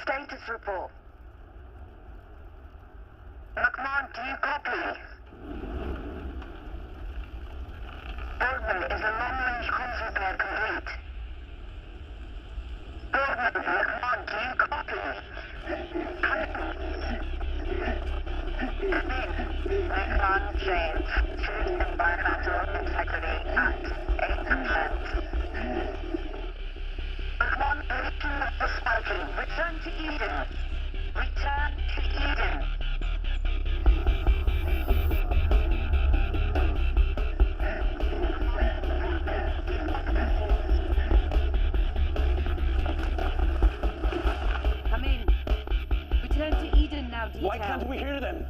status report. McMahon, do you copy? Boardman, is a long-range comms repair complete? Boardman, McMahon, do you copy? McMahon, James, food environmental integrity at 8%. McMahon, breaking up the spiking. Return to Eden. Return to Eden. Come in. Return to Eden now, detail. Why can't we hear them?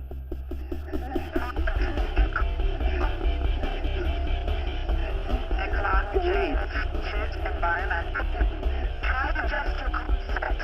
McMahon, James, food environmental. Try to adjust your concept.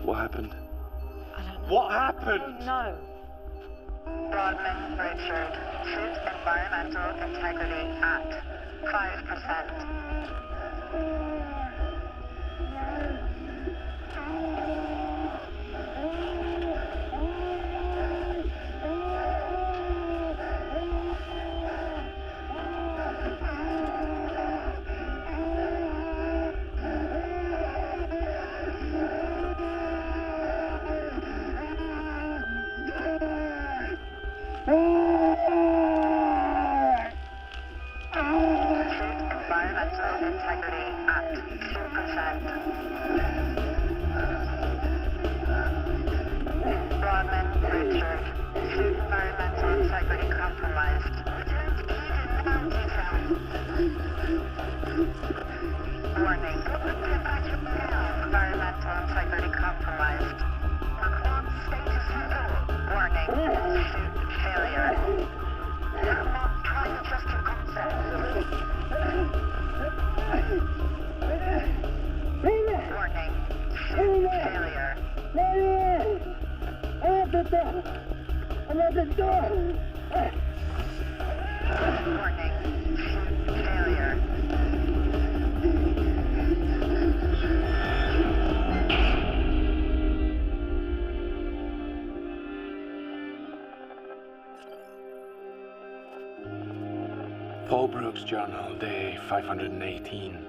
What happened? I don't know. What happened? No. Broadman, Richard, food environmental integrity at 5%. Environmental integrity at 2%. Broadman, Richard, food environmental integrity compromised. Return to Eden now, detail. Warning. Environmental integrity compromised. McMahon, status report. Warning. Suit failure. McMahon, try to adjust your concept. Warning. Suit failure. Warning. Suit failure. Paul Brooks' journal, day 518.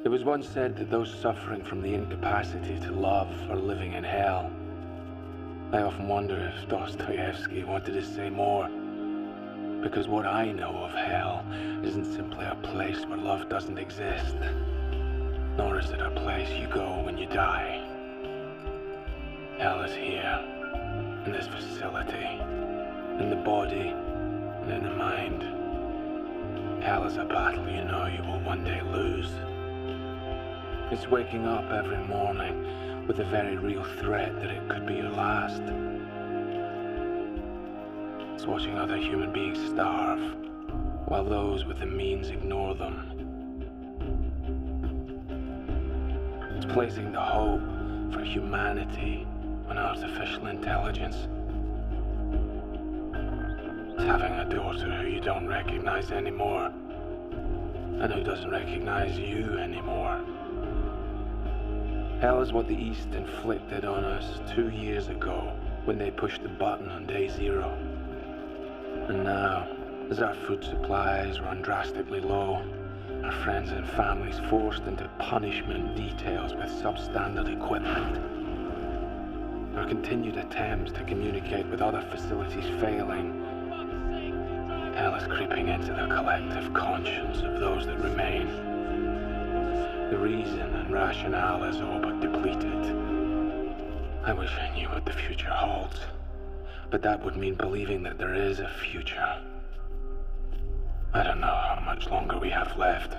It was once said that those suffering from the incapacity to love are living in hell. I often wonder if Dostoevsky wanted to say more, because what I know of hell isn't simply a place where love doesn't exist, nor is it a place you go when you die. Hell is here, in this facility, in the body, and in the mind. Hell is a battle you know you will one day lose. It's waking up every morning with the very real threat that it could be your last. It's watching other human beings starve, while those with the means ignore them. It's placing the hope for humanity on artificial intelligence. It's having a daughter who you don't recognize anymore, and who doesn't recognize you anymore. Hell is what the East inflicted on us 2 years ago when they pushed the button on day 0. And now, As our food supplies run drastically low, our friends and families forced into punishment details with substandard equipment. Our continued attempts to communicate with other facilities failing. Hell is creeping into the collective conscience of those that remain. The reason and rationale is all but depleted. I wish I knew what the future holds, but that would mean believing that there is a future. I don't know how much longer we have left.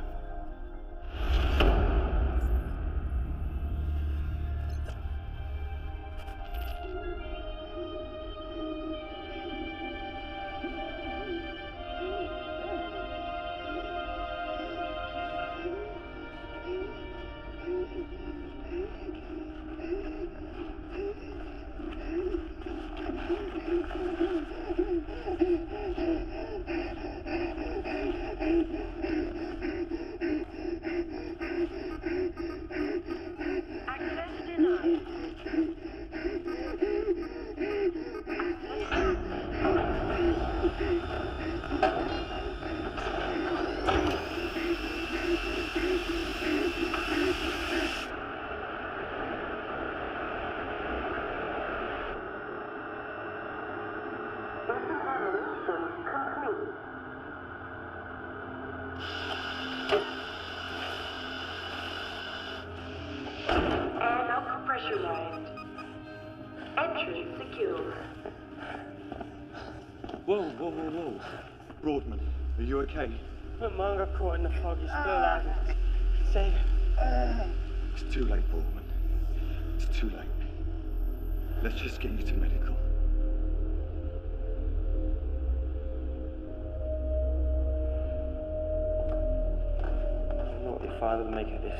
Pressurized. Entrance secure. Whoa. Broadman, are you okay? But mine got caught in the fog, he's still alive. Save him. It's too late, Broadman. It's too late. Let's just get you to medical. I don't know what your father would make of this.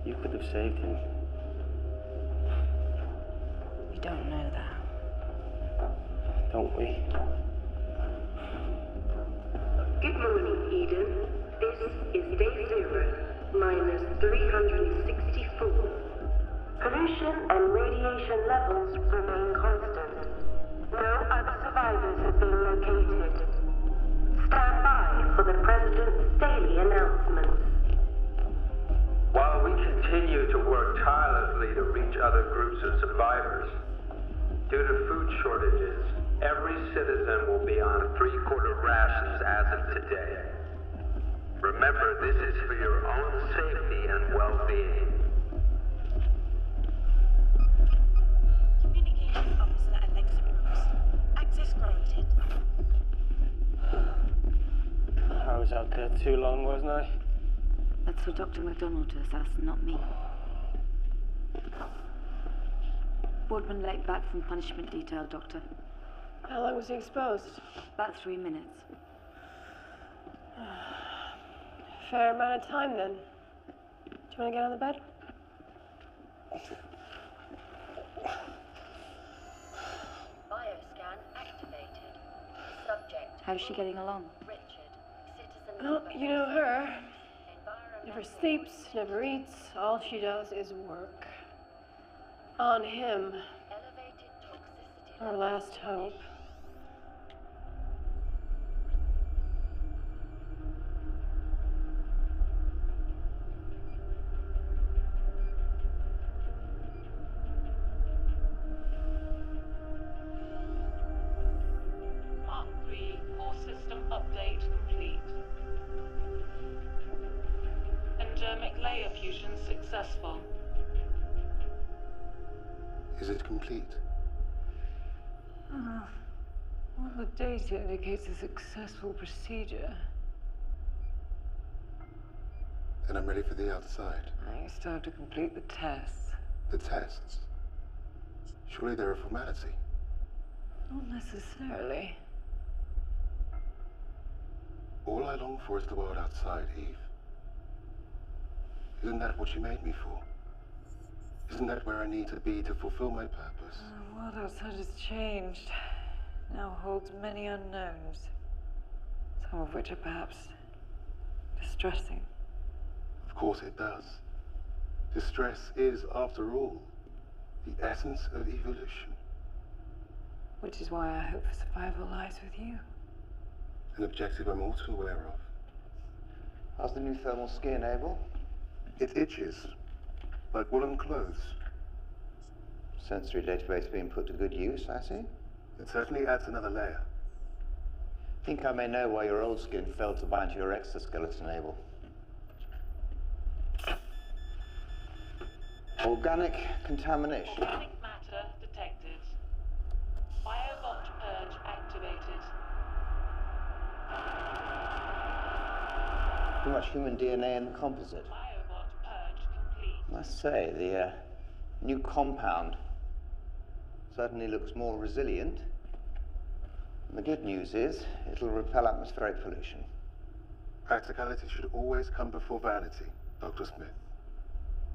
You could have saved him. We don't know that. Don't we? Good morning, Eden. This is day 0, minus 364. Pollution and radiation levels remain constant. No other survivors have been located. Stand by for the President's daily announcements. While we continue to work tirelessly to reach other groups of survivors, due to food shortages, every citizen will be on 3-quarter rations as of today. Remember, this is for your own safety and well-being. Communications officer Alexa Brooks. Access granted. I was out there too long, wasn't I? That's for Dr. MacDonald to assess, not me. Boardman late back from punishment detail, Doctor. How long was he exposed? About 3 minutes. Fair amount of time, then. Do you want to get on the bed? Bioscan activated. Subject. How's she getting along? Richard. Citizen. Well, you know her. Environmental. Never sleeps, never eats. All she does is work. On him. Elevated toxicity. Our last hope. Mark 3, core system update complete. Endemic layer fusion successful. Is it complete? Well, the data indicates a successful procedure. And I'm ready for the outside. I still have to complete the tests. The tests? Surely they're a formality. Not necessarily. All I long for is the world outside, Eve. Isn't that what you made me for? Isn't that where I need to be to fulfill my purpose? The world outside has changed. Now holds many unknowns. Some of which are perhaps distressing. Of course it does. Distress is, after all, the essence of evolution. Which is why I hope for survival lies with you. An objective I'm all too aware of. How's the new thermal skin, Abel? It itches, like woolen clothes. Sensory database being put to good use, I see. It certainly adds another layer. Think I may know why your old skin failed to bind to your exoskeleton, Abel. Organic contamination. Organic matter detected. Biobot purge activated. Too much human DNA in the composite. Biobot purge complete. I must say, the new compound certainly looks more resilient. And the good news is, it'll repel atmospheric pollution. Practicality should always come before vanity, Dr. Smith.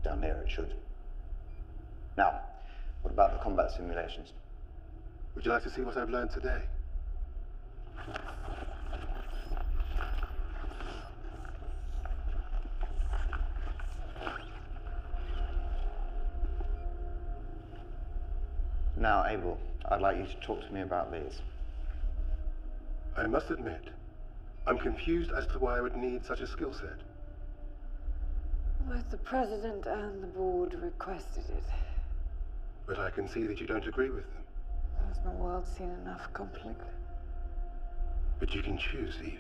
Down there it should. Now, what about the combat simulations? Would you like to see what I've learned today? Now, Abel, I'd like you to talk to me about these. I must admit, I'm confused as to why I would need such a skill set. Both the president and the board requested it. But I can see that you don't agree with them. Has the world seen enough conflict? But you can choose, Eve.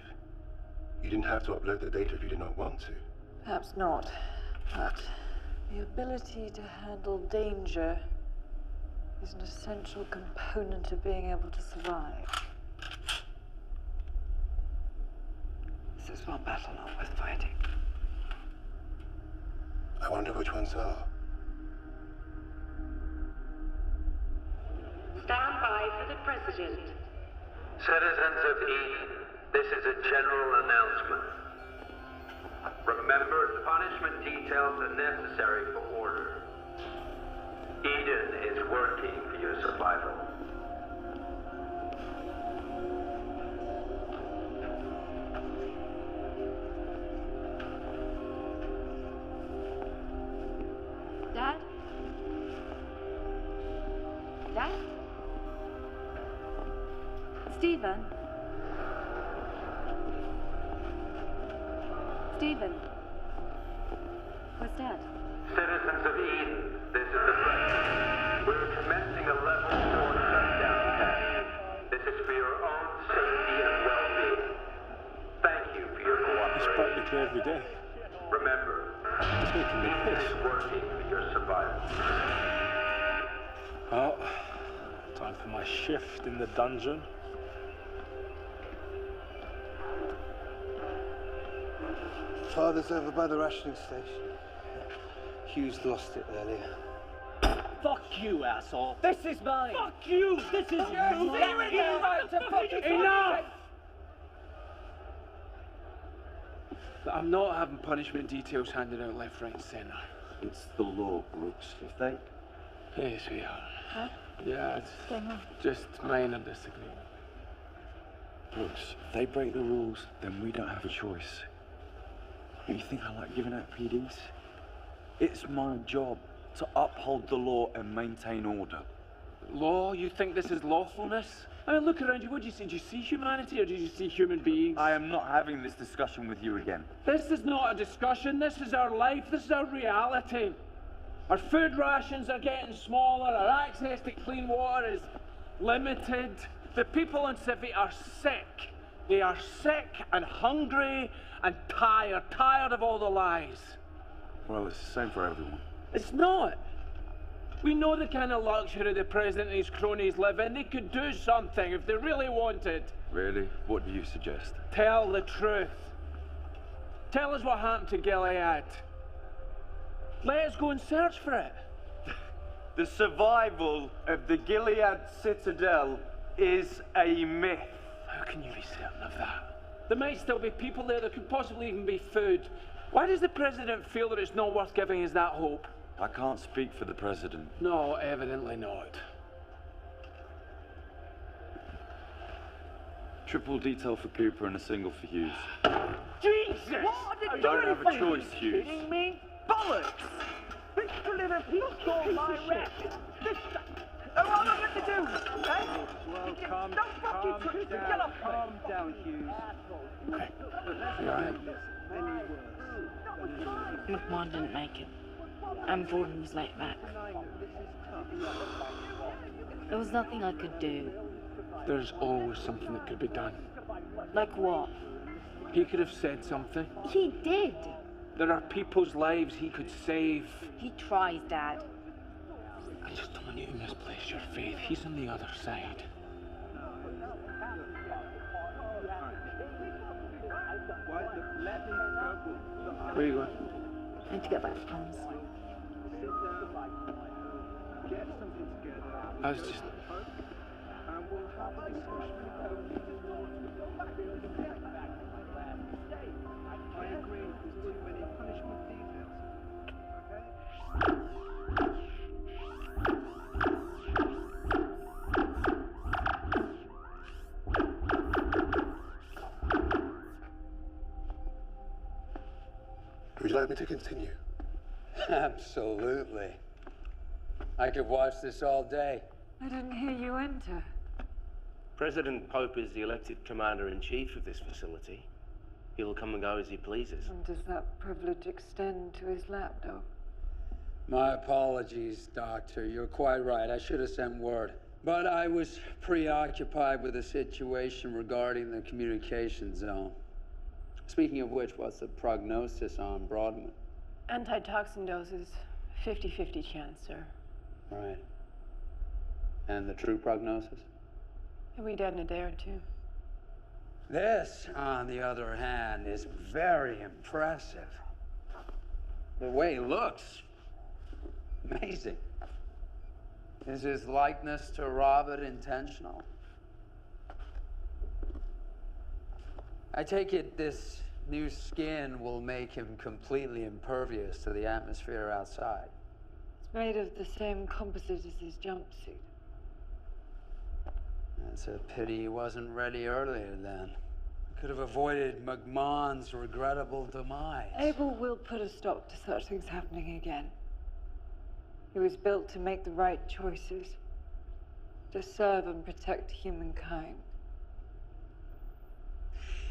You didn't have to upload the data if you did not want to. Perhaps not, but the ability to handle danger is an essential component of being able to survive. This is one battle not worth fighting. I wonder which ones are. Stand by for the President. Citizens of Eden, this is a general announcement. Remember, punishment details are necessary for order. Eden is working for your survival. Dad? Dad? Stephen? Stephen? Where's Dad? Citizens of Eden, this is the President. We're commencing a level 4 shutdown test. This is for your own safety and well-being. Thank you for your cooperation. It's practically every day. Remember, Eden is working for your survival. Well, time for my shift in the dungeon. Father's over by the rationing station. Hughes lost it earlier. Fuck you, asshole. This is mine. Fuck you! This is yours. You right to fucking Enough! But I'm not having punishment details handed out left, right, and centre. It's the law, Brooks. If they... Yes, we are. Huh? Yeah, it's just minor disagreement. Brooks, if they break the rules, then we don't have a choice. You think I like giving out PDs? It's my job to uphold the law and maintain order. Law? You think this is lawfulness? I mean, look around you. What did you see? Did you see humanity or did you see human beings? I am not having this discussion with you again. This is not a discussion. This is our life. This is our reality. Our food rations are getting smaller. Our access to clean water is limited. The people in Civi are sick. They are sick and hungry and tired of all the lies. Well, it's the same for everyone. It's not. We know the kind of luxury the president and his cronies live in. They could do something if they really wanted. Really? What do you suggest? Tell the truth. Tell us what happened to Gilead. Let us go and search for it. The survival of the Gilead Citadel is a myth. How can you be certain of that? There might still be people there. There could possibly even be food. Why does the president feel that it's not worth giving us that hope? I can't speak for the president. No, evidently not. Triple detail for Cooper and a single for Hughes. Jesus! What? I don't have a choice, Hughes. Kidding me? Bollocks! This delivered peace called my rep. This... Oh, I'm not going to do? Eh? Well, calm down, Hughes. Okay. You alright? McMahon didn't make it. And Borden was late back. There was nothing I could do. There's always something that could be done. Like what? He could have said something. He did. There are people's lives he could save. He tries, Dad. I just don't want you to misplace your faith. He's on the other side. Where are you going? I need to get back to Tom's. I was just... Would you like me to continue? Absolutely. I could watch this all day. I didn't hear you enter. President Pope is the elected commander-in-chief of this facility. He'll come and go as he pleases. And does that privilege extend to his lapdog? My apologies, Doctor. You're quite right. I should have sent word. But I was preoccupied with a situation regarding the communication zone. Speaking of which, what's the prognosis on Broadman? Antitoxin doses, 50-50 chance, sir. Right. And the true prognosis? He'll be dead in a day or two. This, on the other hand, is very impressive. The way he looks, amazing. Is his likeness to Robert intentional? I take it this new skin will make him completely impervious to the atmosphere outside. It's made of the same composite as his jumpsuit. It's a pity he wasn't ready earlier then. Could have avoided McMahon's regrettable demise. Abel will put a stop to such things happening again. He was built to make the right choices, to serve and protect humankind.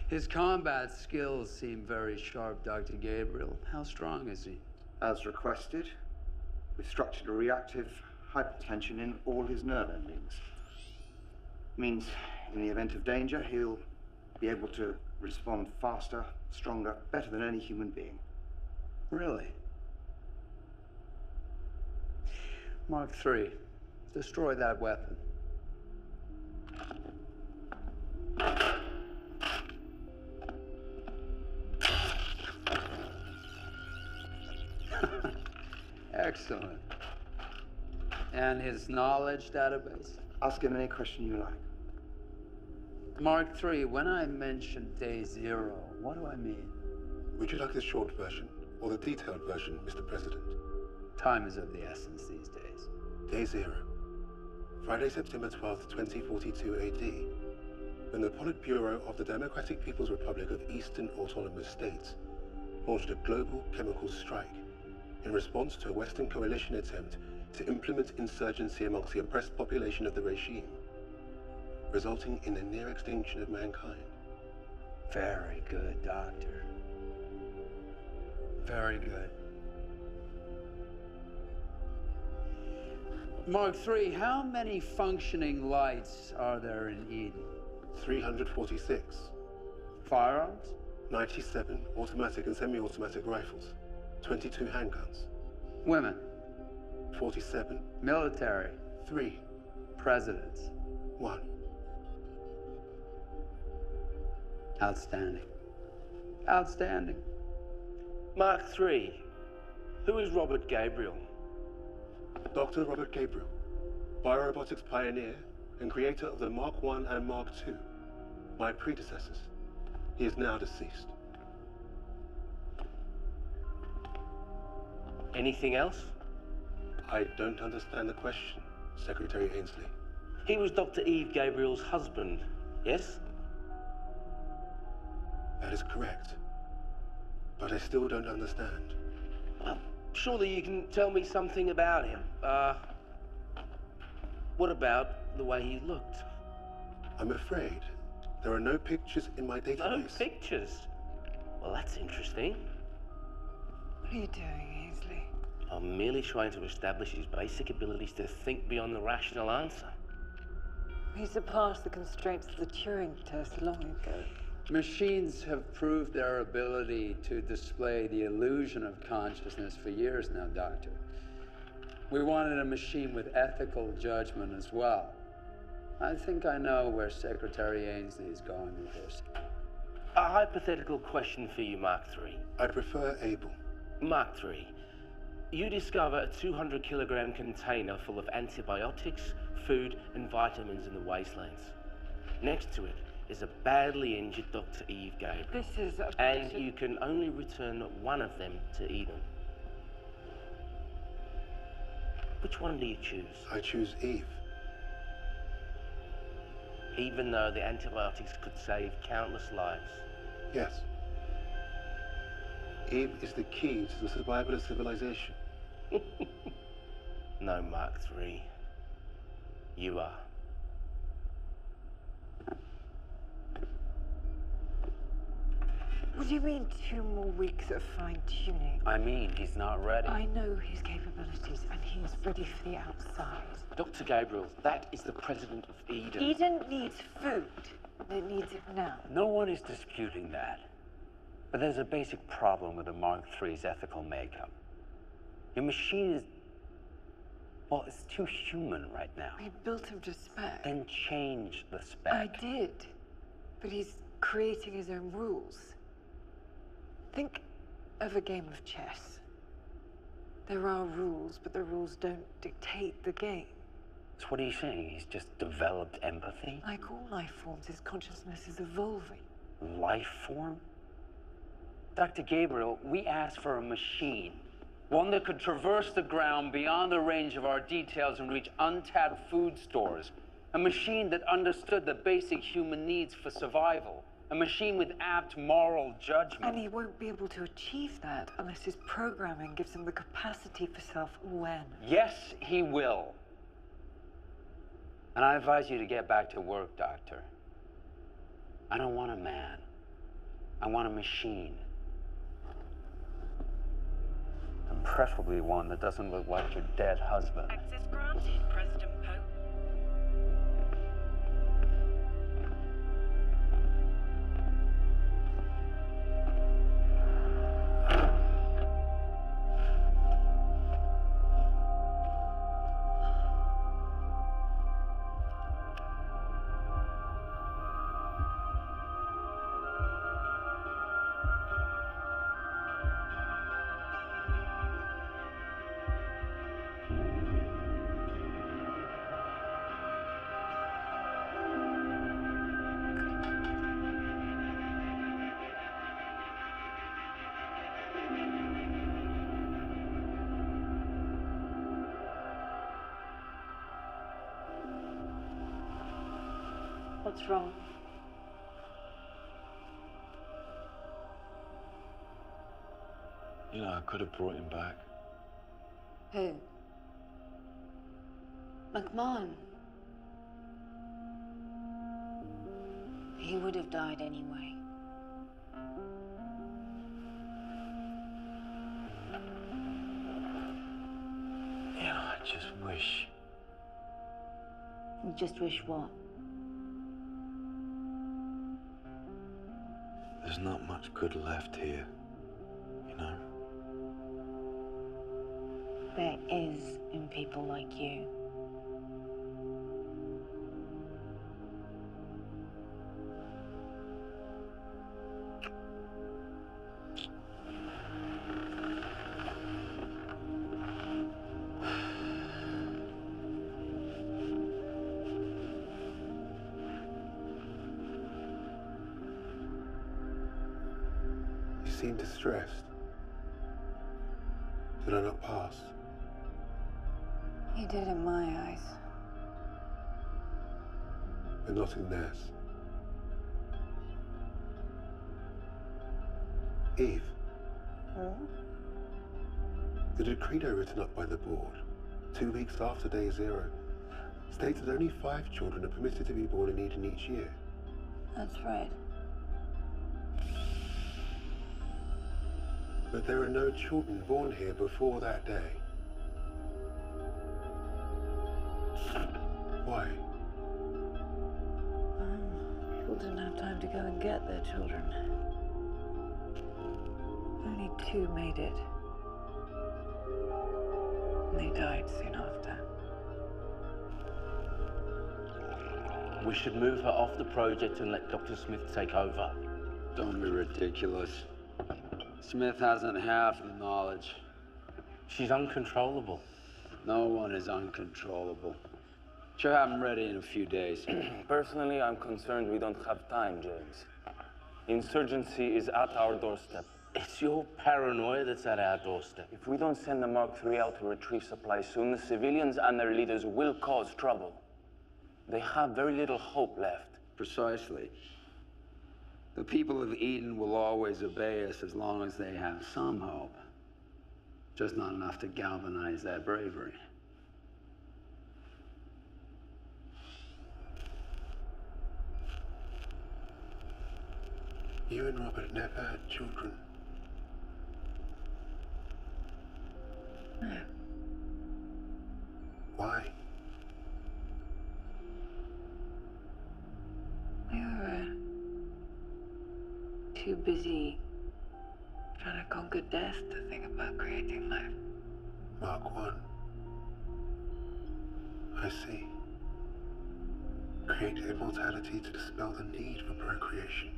His combat skills seem very sharp, Dr. Gabriel. How strong is he? As requested, we've structured a reactive hypertension in all his nerve endings. Means, in the event of danger, he'll be able to respond faster, stronger, better than any human being. Really? Mark III, destroy that weapon. Excellent. And his knowledge database? Ask him any question you like. Mark III, when I mention day zero, what do I mean? Would you like the short version or the detailed version, Mr. President? Time is of the essence these days. Day zero. Friday, September 12th, 2042 AD, when the Politburo of the Democratic People's Republic of Eastern Autonomous States launched a global chemical strike in response to a Western coalition attempt to implement insurgency amongst the oppressed population of the regime, resulting in the near extinction of mankind. Very good, Doctor. Very good. Mark III, how many functioning lights are there in Eden? 346. Firearms? 97 automatic and semi-automatic rifles. 22 handguns. Women? 47. Military? 3. Presidents? 1. Outstanding. Outstanding. Mark III. Who is Robert Gabriel? Dr. Robert Gabriel, biorobotics pioneer and creator of the Mark I and Mark II, my predecessors. He is now deceased. Anything else? I don't understand the question, Secretary Ainsley. He was Dr. Eve Gabriel's husband, yes? That is correct. But I still don't understand. Well, surely you can tell me something about him. What about the way he looked? I'm afraid there are no pictures in my database. No pictures? Well, that's interesting. What are you doing, Ainsley? I'm merely trying to establish his basic abilities to think beyond the rational answer. He surpassed the constraints of the Turing test long ago. Machines have proved their ability to display the illusion of consciousness for years now, Doctor. We wanted a machine with ethical judgment as well. I think I know where Secretary Ainsley is going with this. A hypothetical question for you, Mark III. I prefer Abel. Mark III, you discover a 200-kilogram container full of antibiotics, food, and vitamins in the wastelands. Next to it is a badly injured Dr. Eve Gabriel. This is a... And you can only return one of them to Eden. Which one do you choose? I choose Eve. Even though the antibiotics could save countless lives? Yes. Eve is the key to the survival of civilization. No, Mark III. You are. What do you mean 2 more weeks of fine-tuning? I mean, he's not ready. I know his capabilities, and he's ready for the outside. Dr. Gabriel, that is the president of Eden. Eden needs food. It needs it now. No one is disputing that. But there's a basic problem with the Mark III's ethical makeup. Your machine is... well, it's too human right now. We built him to spec. Then change the spec. I did. But he's creating his own rules. Think of a game of chess. There are rules, but the rules don't dictate the game. So what are you saying? He's just developed empathy? Like all life forms, his consciousness is evolving. Life form? Dr. Gabriel, we asked for a machine. One that could traverse the ground beyond the range of our details and reach untapped food stores. A machine that understood the basic human needs for survival. A machine with apt moral judgment. And he won't be able to achieve that unless his programming gives him the capacity for self-awareness. Yes, he will. And I advise you to get back to work, Doctor. I don't want a man. I want a machine. And preferably one that doesn't look like your dead husband. Access granted, President Pope. What's wrong? You know, I could have brought him back. Who? McMahon. He would have died anyway. You know, I just wish. You just wish what? There's not much good left here, you know? There is in people like you. You seem distressed. Did I not pass? He did in my eyes. But not in theirs. Eve. Hmm? The decreto written up by the board, 2 weeks after day 0, states that only 5 children are permitted to be born in Eden each year. That's right. But there are no children born here before that day. Why? People didn't have time to go and get their children. Only 2 made it. And they died soon after. We should move her off the project and let Dr. Smith take over. Don't be ridiculous. Smith hasn't half the knowledge. She's uncontrollable. No one is uncontrollable. She'll have them ready in a few days. Personally, I'm concerned we don't have time, James. Insurgency is at our doorstep. It's your paranoia that's at our doorstep. If we don't send the Mark III out to retrieve supplies soon, the civilians and their leaders will cause trouble. They have very little hope left. Precisely. The people of Eden will always obey us as long as they have some hope. Just not enough to galvanize their bravery. You and Robert never had children. No. Why? We were too busy trying to conquer death to think about creating life. Mark I. I see. Create immortality to dispel the need for procreation.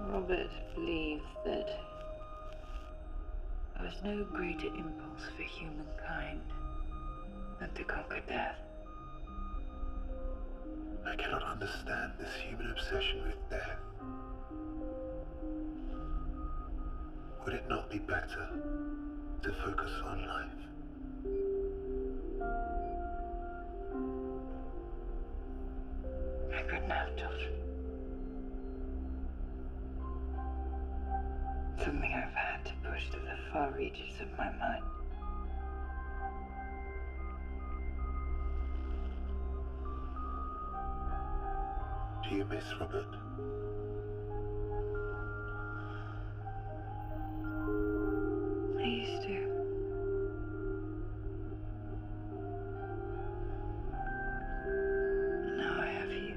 Robert believed that there was no greater impulse for humankind than to conquer death. I cannot understand this human obsession with death. Would it not be better to focus on life? I couldn't have children. Something I've had to push to the far reaches of my mind. Do you miss Robert? I used to. And now I have you.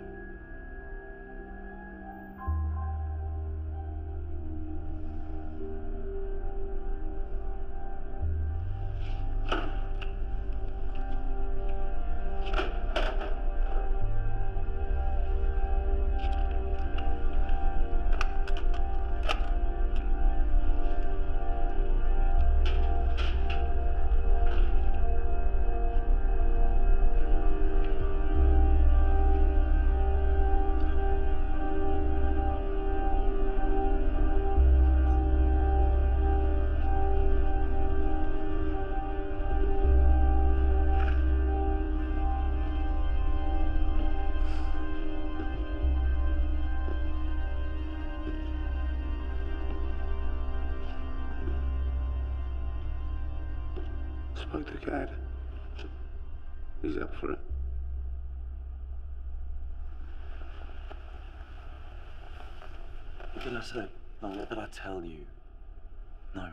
Spoke to Gad. He's up for it. What did I say? No, what did I tell you? No.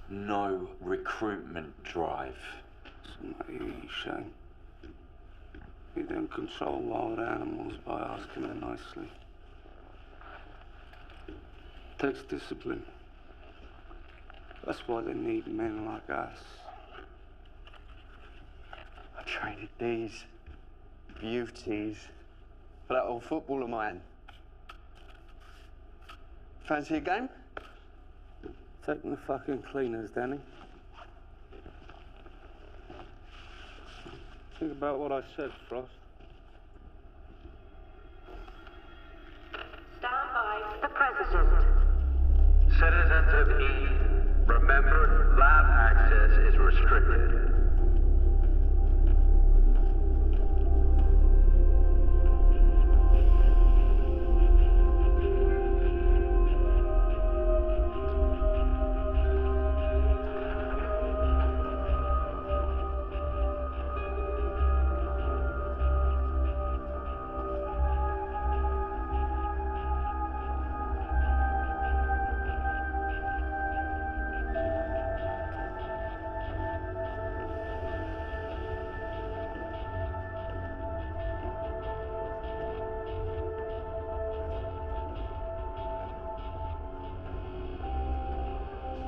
No recruitment drive. It's not you, Shane. You don't control wild animals by asking them nicely. It takes discipline. That's why they need men like us. I traded these beauties for that old football of mine. Fancy a game? Taking the fucking cleaners, Danny. Think about what I said, Frost. Stand by the President. Citizens of Eden, remember, lab access is restricted.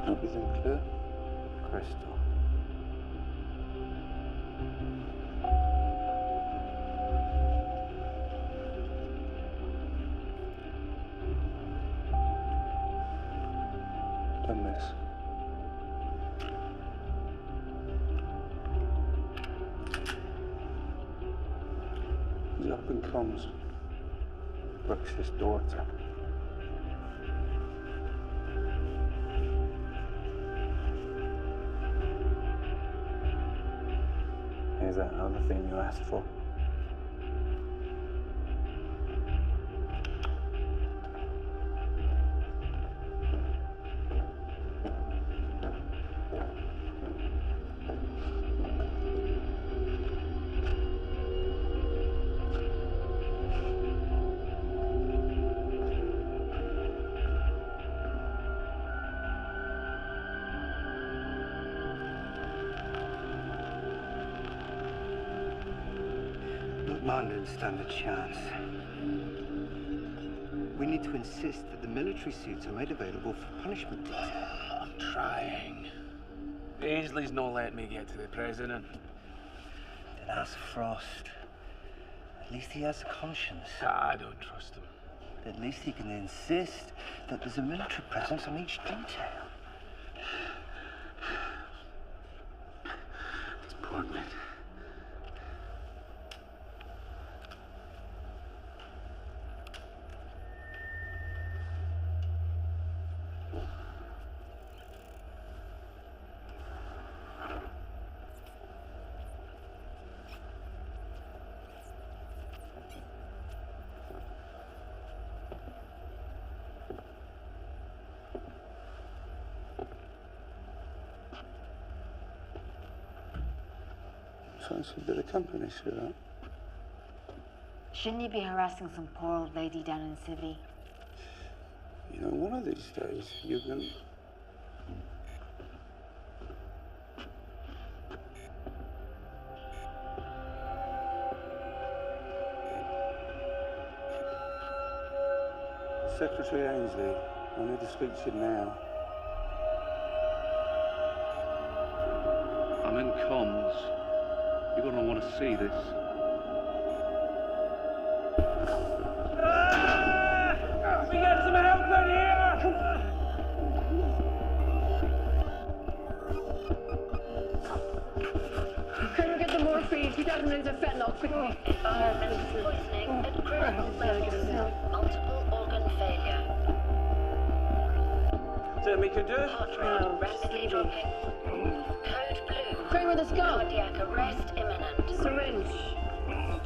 Everything clear? Crystal. Don't miss. He's up in comms. Brooks' daughter. Here's that other thing you asked for. Mine don't stand a chance. We need to insist that the military suits are made available for punishment detail. I'm trying. Ainsley's not letting me get to the president. Then ask Frost. At least he has a conscience. I don't trust him. At least he can insist that there's a military presence on each detail. It's Portman. Fancy a bit of company, sweetheart. Shouldn't you be harassing some poor old lady down in Civvy? You know, one of these days, you're gonna... Secretary Ainsley, I need to speak to you now. I'm in comms. You're gonna want to see this. We got some help in here! Colonel, get the morphine. 2,000 mils of fentanyl, quickly. Environmental poisoning at critical levels. Multiple organ failure. Something we can do? Heart rate rapidly dropping. Code blue. Kramer, let's go. Cardiac arrest imminent. Syringe.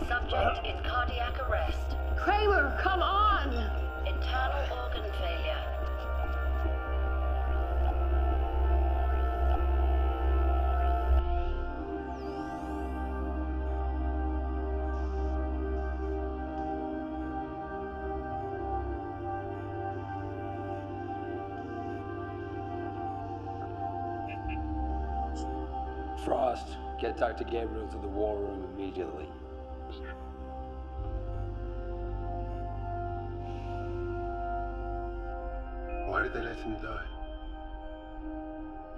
Subject in cardiac arrest. Kramer, come on! Internal organ failure. Frost, get Dr. Gabriel to the war room immediately. Why did they let him die?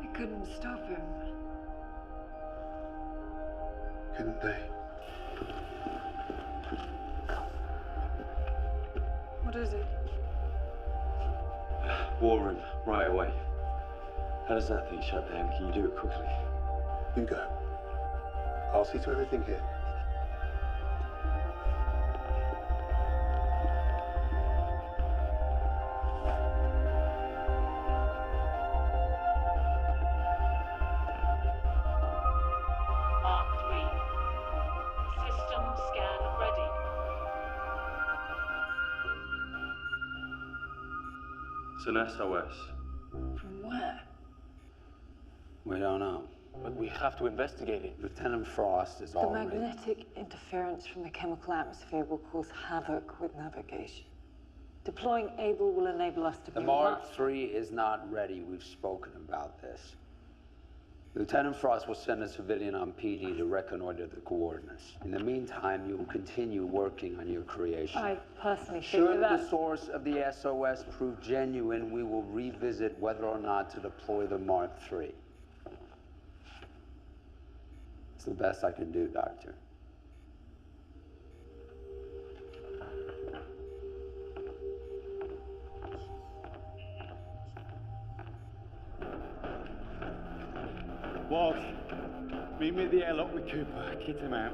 They couldn't stop him. Couldn't they? What is it? War room, right away. How does that thing shut down? Can you do it quickly? You go. I'll see to everything here. Mark 3. System scan ready. It's an SOS. From where? We don't know. But we have to investigate it. Lieutenant Frost is The already... magnetic interference from the chemical atmosphere will cause havoc with navigation. Deploying Able will enable us to... The Mark III is not ready. We've spoken about this. Lieutenant Frost will send a civilian on PD to reconnoiter the coordinates. In the meantime, you will continue working on your creation. I personally think Should that... the source of the SOS prove genuine, we will revisit whether or not to deploy the Mark III. It's the best I can do, Doctor. Walt, meet me at the airlock with Cooper. Kit him out.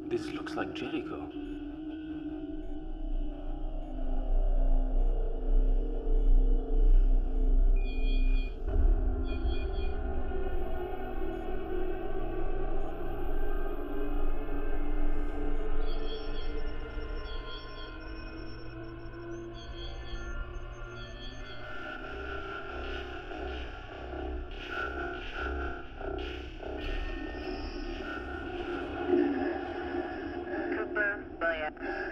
This looks like Jericho.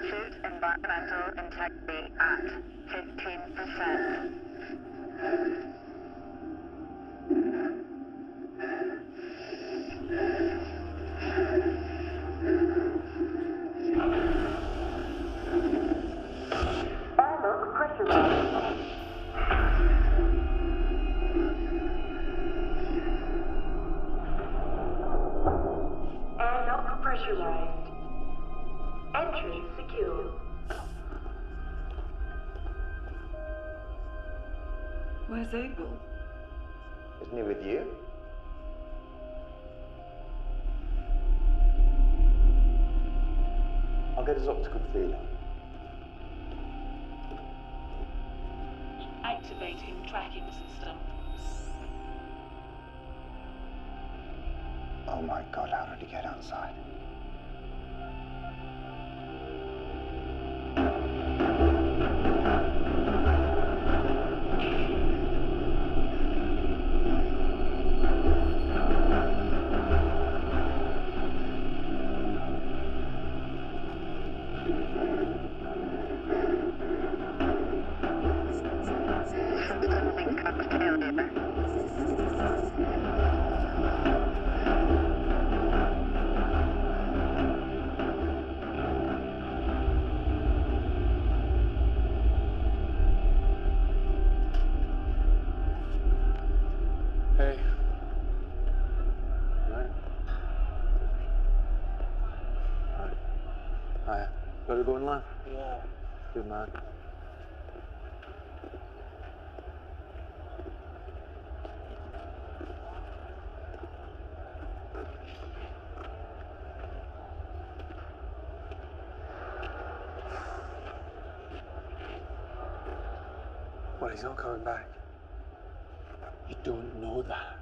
Suit environmental integrity at 15%. Airlock pressurized. Airlock pressurized. Entry secure. Where's Abel? Isn't he with you? I'll get his optical feeler. Activating tracking system. Oh my God, how did he get outside? Hey. Right. Hiya. Got it going live? Yeah. Good man. Well, he's not coming back. You don't know that.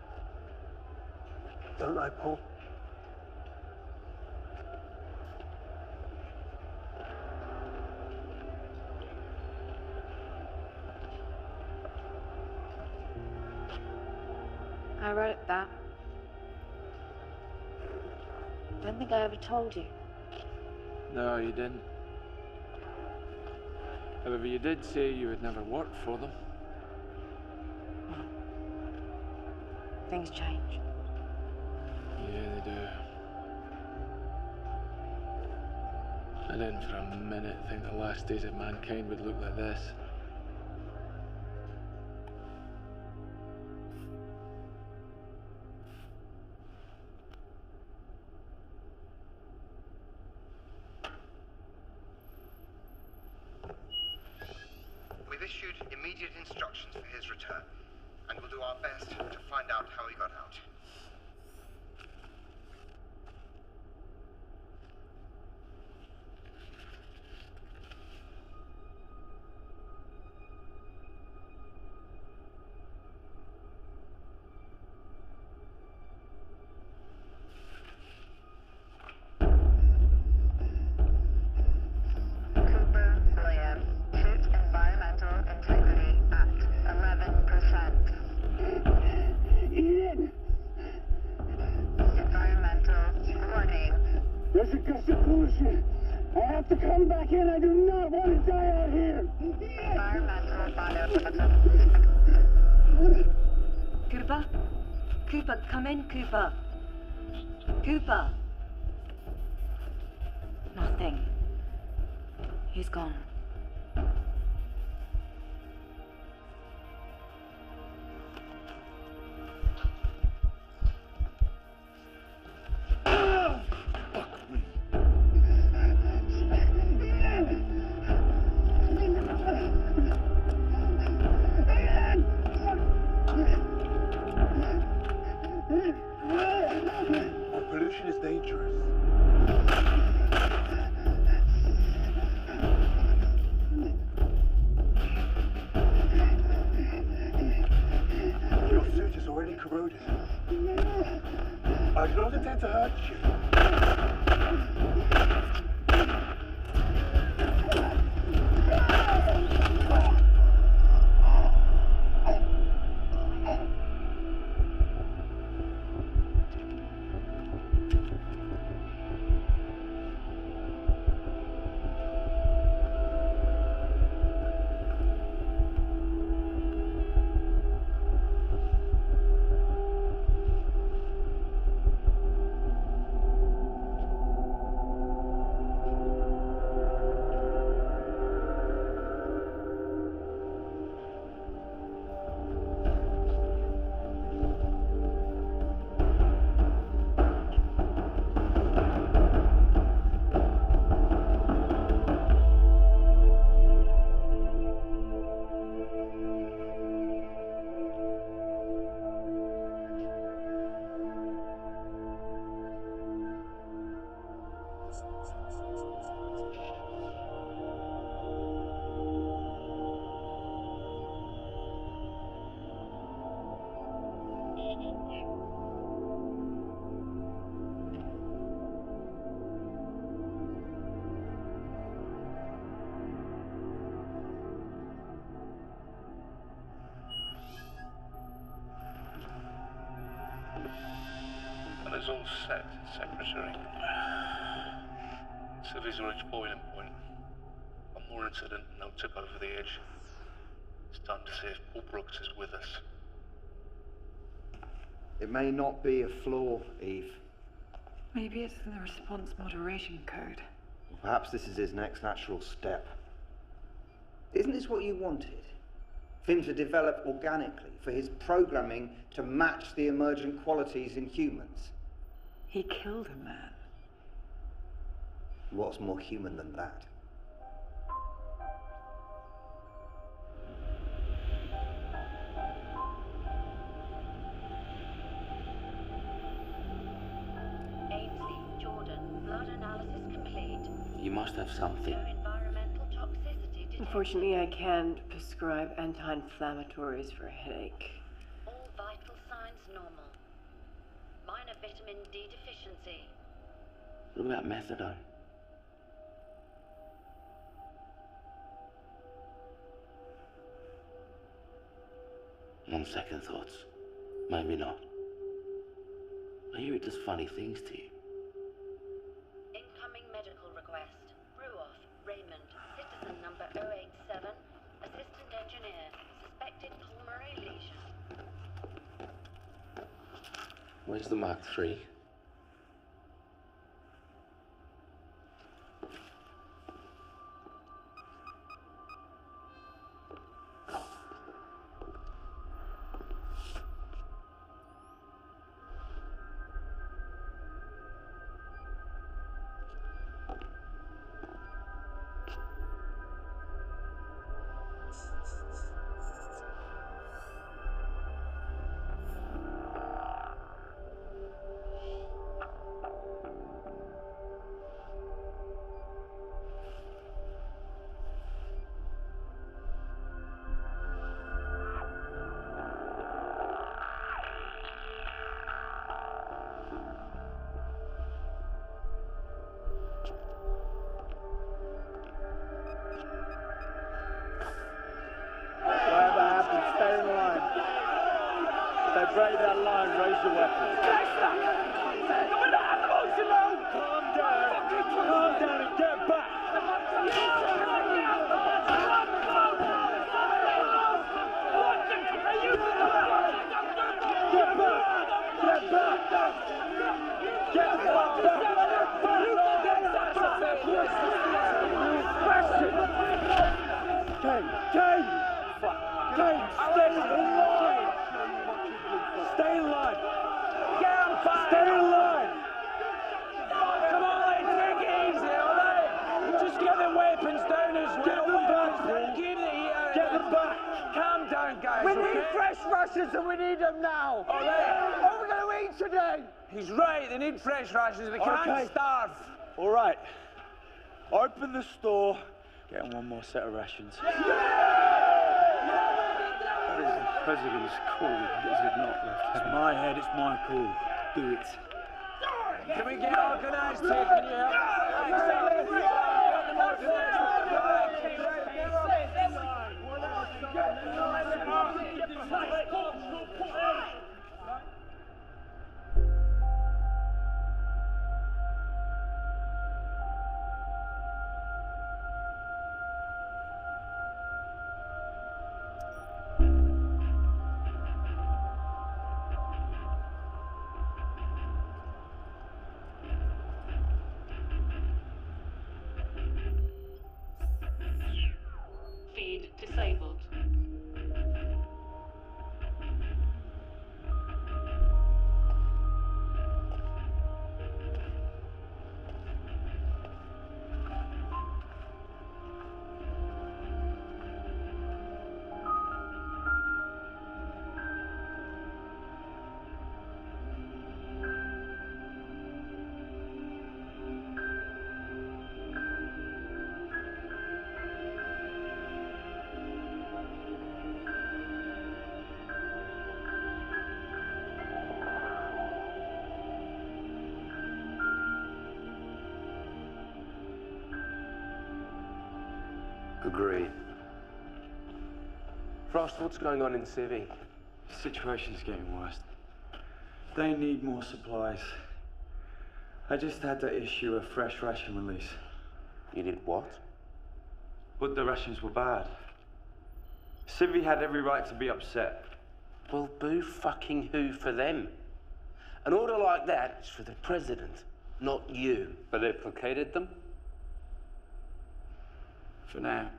Don't I, Paul? I wrote that. I don't think I ever told you. No, you didn't. However, you did say you had never worked for them. Things change. Yeah, they do. I didn't for a minute think the last days of mankind would look like this. We've issued immediate instructions for his return, and we'll do our best to find out how he got out. Ian! to come back in. I do not want to die out here. Cooper? Cooper, come in, Cooper. Cooper. Nothing. He's gone. Pollution is dangerous. Your suit is already corroded. I do not intend to hurt you. Well, it's all set, Secretary. Civies are reached boiling point. One more incident and they'll tip over the edge. It's time to see if Paul Brooks is with us. It may not be a flaw, Eve. Maybe it's in the response moderation code. Perhaps this is his next natural step. Isn't this what you wanted? For him to develop organically, for his programming to match the emergent qualities in humans? He killed a man. What's more human than that? Ainsley, Jordan, blood analysis complete. You must have something. No environmental toxicity detected. Unfortunately, I can't prescribe anti-inflammatories for a headache. All vital signs normal. Minor vitamin D deficiency. What about methadone? On second thoughts, maybe not. I hear it does funny things to you. Incoming medical request. Ruoff, Raymond, citizen number 087, assistant engineer, suspected pulmonary lesion. Where's the Mark III? Break that line, raise your weapons. Calm down and get back. Stay in line! Stay in line! Come on, let's take it easy, alright? Just get the weapons down as well. Get them back, get them back! Calm down, guys, We need fresh rations and we need them now! Alright? What are we going to eat today? He's right, they need fresh rations. We can't starve. All right. Open the store. Get him one more set of rations. That is the president's call, is it not, Left? It's my head, it's my call. Do it. Can we get organised here? Can you help? Feed disabled. Agreed. Frost, what's going on in Civi? The situation's getting worse. They need more supplies. I just had to issue a fresh ration release. You did what? But the rations were bad. Civi had every right to be upset. Well, boo fucking who for them? An order like that is for the president, not you. But they placated them? For now.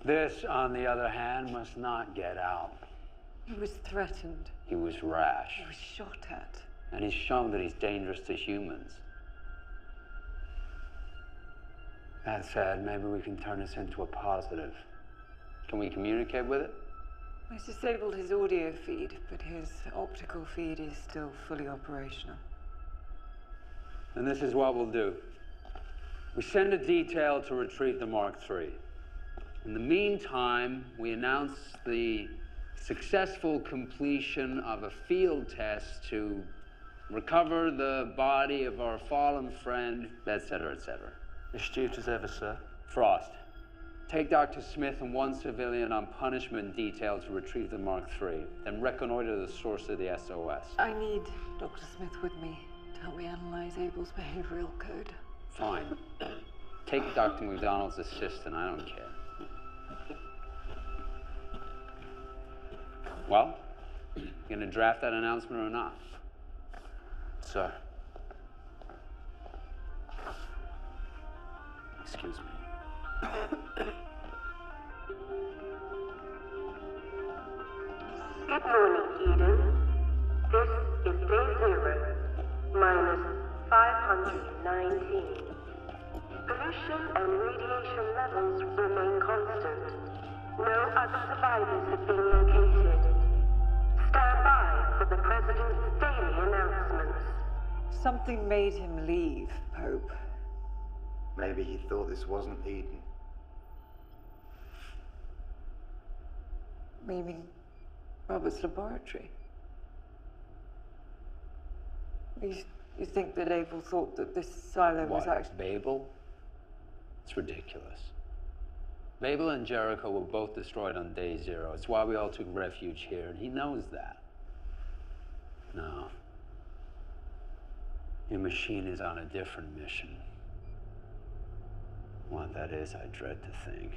This, on the other hand, must not get out. He was threatened. He was rash. He was shot at. And he's shown that he's dangerous to humans. That said, maybe we can turn this into a positive. Can we communicate with it? I disabled his audio feed, but his optical feed is still fully operational. And this is what we'll do. We send a detail to retrieve the Mark III. In the meantime, we announce the successful completion of a field test to recover the body of our fallen friend, etc., etc. Astute as ever, sir. Frost, take Dr. Smith and one civilian on punishment detail to retrieve the Mark III, then reconnoiter the source of the SOS. I need Dr. Smith with me to help me analyze Abel's behavioral code. Fine. Take Dr. McDonald's assistant, I don't care. Well, you gonna draft that announcement or not? Sir. Excuse me. Good morning, Eden. This is day 0, minus 519. Pollution and radiation levels remain constant. No other survivors have been located. Stand by for the President's daily announcements. Something made him leave, Pope. Maybe he thought this wasn't Eden. You mean Robert's laboratory? You think that Abel thought that this silo was actually... Babel? It's ridiculous. Babel and Jericho were both destroyed on day 0. It's why we all took refuge here, and he knows that. No. Your machine is on a different mission. What that is, I dread to think.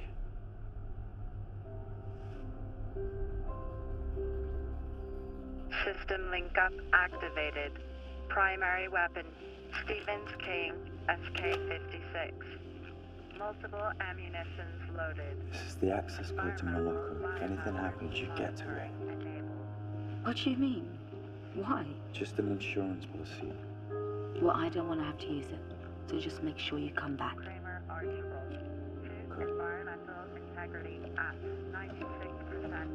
System link-up activated. Primary weapon, Stevens King SK-56. Multiple ammunitions loaded. This is the access code to my locker. If anything happens, you get to it. What do you mean? Why? Just an insurance policy. Well, I don't want to have to use it. So just make sure you come back. Kramer Archibald. Environmental integrity at 96%.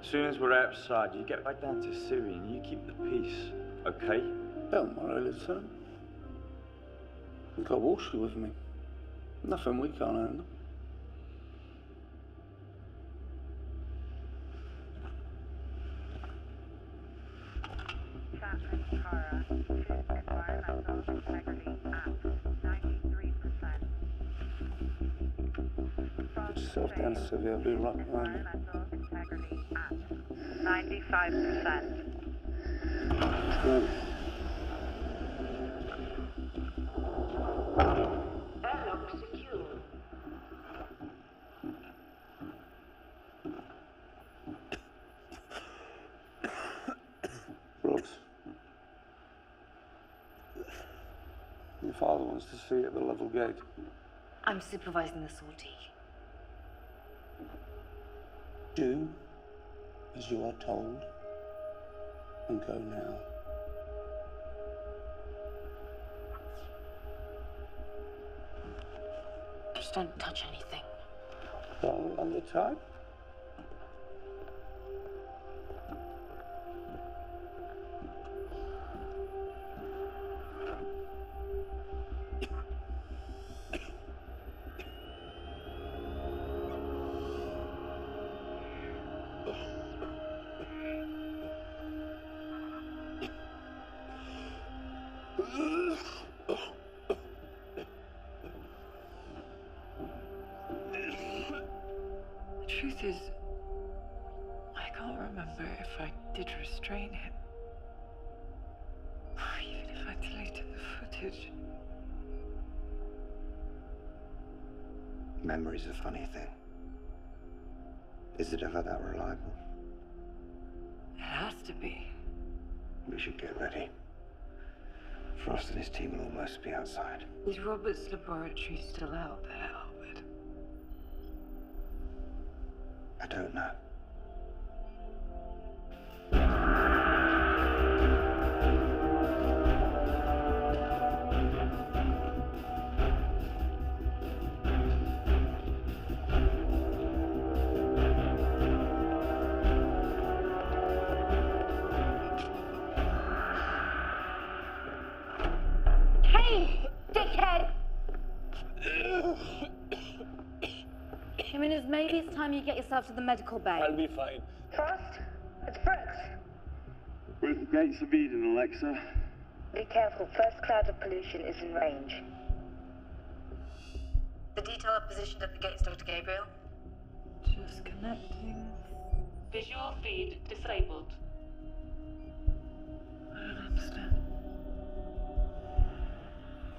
As soon as we're outside, you get back down to Syria and you keep the peace, okay? Don't worry, Lieutenant. We've got Walshy with me. Nothing we can't handle. Chapman Kara. Environmental integrity at 93%. Put yourself down, Sylvia. I'll be right behind you. Environmental integrity at 95%. Airlock secure. Brooks. Your father wants to see you at the level gate. I'm supervising the sortie. Do as you are told and go now. Just don't touch anything. All under time? The truth is, I can't remember if I did restrain him. Or even if I deleted the footage. Memory's a funny thing. Is it ever that reliable? It has to be. We should get ready. Frost and his team will almost be outside. Is Robert's laboratory still out there, Albert? I don't know. Hey, dickhead! Jimenez, maybe it's time you get yourself to the medical bay. I'll be fine. Frost, it's Brooks. We're at the gates of Eden, Alexa. Be careful, first cloud of pollution is in range. The detail are positioned at the gates, Dr. Gabriel. Just connecting. Visual feed disabled. I don't understand.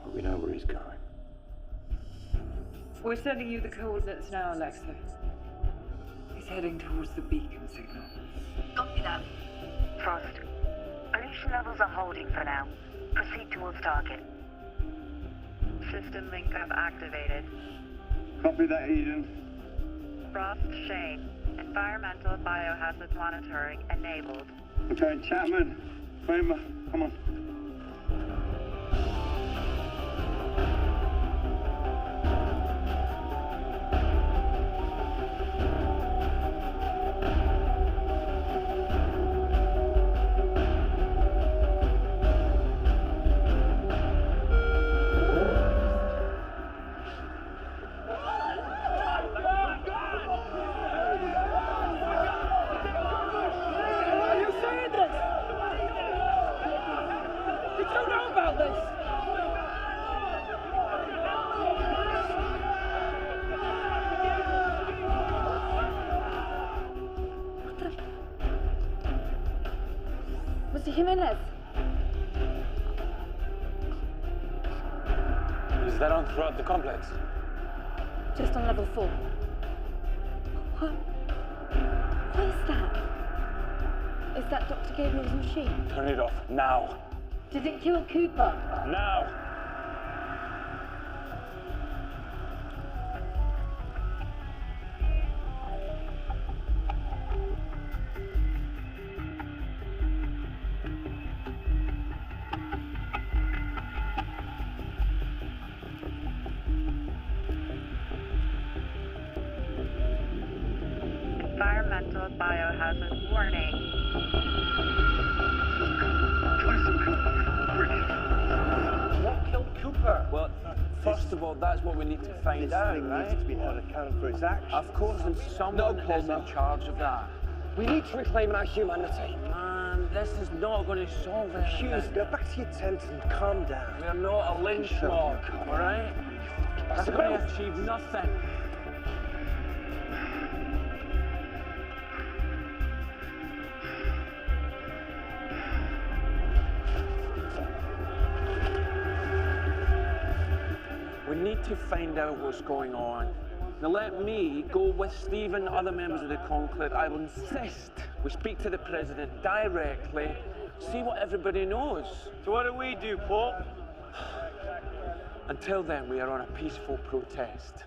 Well, we know where he's going. We're sending you the coordinates now, Alexa. He's heading towards the beacon signal. Copy that. Frost, pollution levels are holding for now. Proceed towards target. System link-up activated. Copy that, Eden. Frost, Shane. Environmental biohazard monitoring enabled. Okay, Chapman. Kramer, come on. Mr. Jimenez. Is that on throughout the complex? Just on level 4. What is that? Is that Dr. Gabriel's machine? Turn it off, now. Did it kill Cooper? Now! Environmental biohazard warning. What killed Cooper? Well, first of all, that's what we need to find out, right? Needs to be held accountable for its actions. Of course, and someone is in charge of that. We need to reclaim our humanity. Man, this is not going to solve anything. Hughes, go back to your tent and calm down. We're not a lynch mob, all right? That's going to achieve nothing. We need to find out what's going on. Now let me go with Stephen and other members of the conclave. I will insist we speak to the president directly, see what everybody knows. So what do we do, Paul? Until then, we are on a peaceful protest.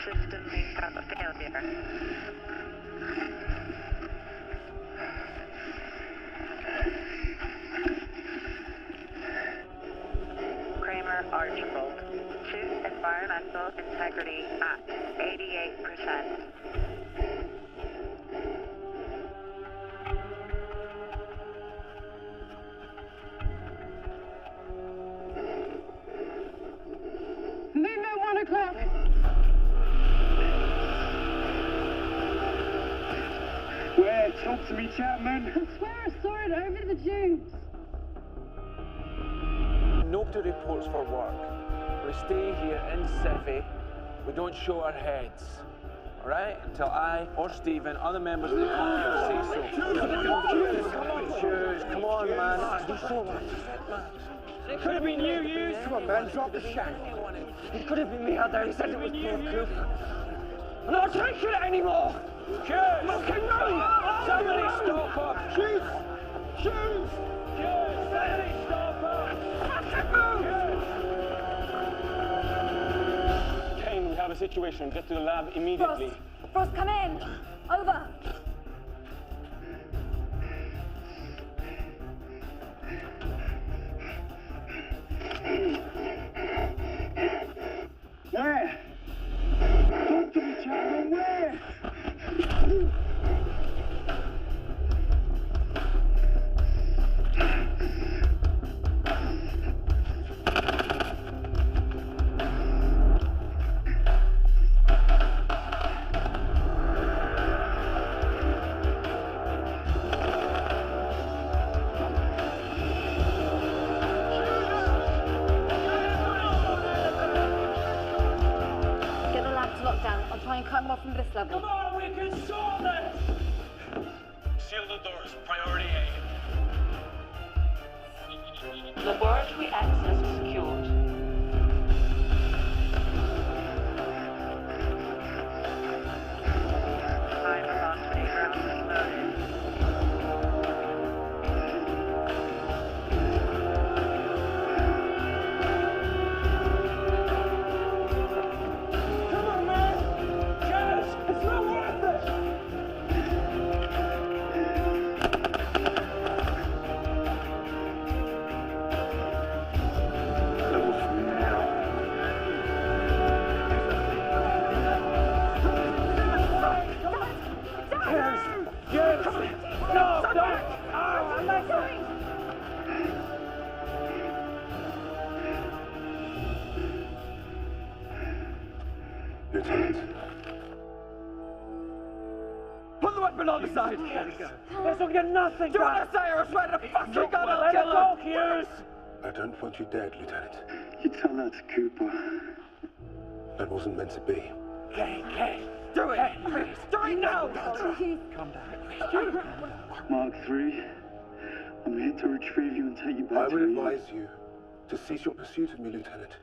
System makeup failure. Kramer Archibald. Suit environmental integrity at 88%. Luna 1 o'clock. Where? Talk to me, Chapman. I swear I saw it over the dunes. Nobody reports for work. We stay here in Sci-fi. We don't show our heads. All right? Until I or Stephen, other members of the conclave say so. Shoes, come on, man. Be so much. It could have been you, Hughes. Come on, man, drop the shank. It could have been me out there. He said it was Paul Cooper. I'm not taking it anymore. Hughes! Fucking no! Somebody stop her! Hughes! Hughes! Hughes! Somebody stop her! Fucking move! Kane, we have a situation. Get to the lab immediately. Frost, come in. Over. Where? Talk to me, Chapman. Where? Come off from this level. Come on, we can solve this! Seal the doors. Priority A. Laboratory access secured. High velocity round loaded. Lieutenant. Put the weapon on the other side! This will get nothing! Do you want to say or I swear to fucking God I'll Let kill it go, him! Hughes! I don't want you dead, Lieutenant. You tell that to Cooper. That wasn't meant to be. Okay. Do it! Please! Do it now! Calm down. Mark 3, I'm here to retrieve you and take you back I to would the advise you to cease your pursuit of me, Lieutenant.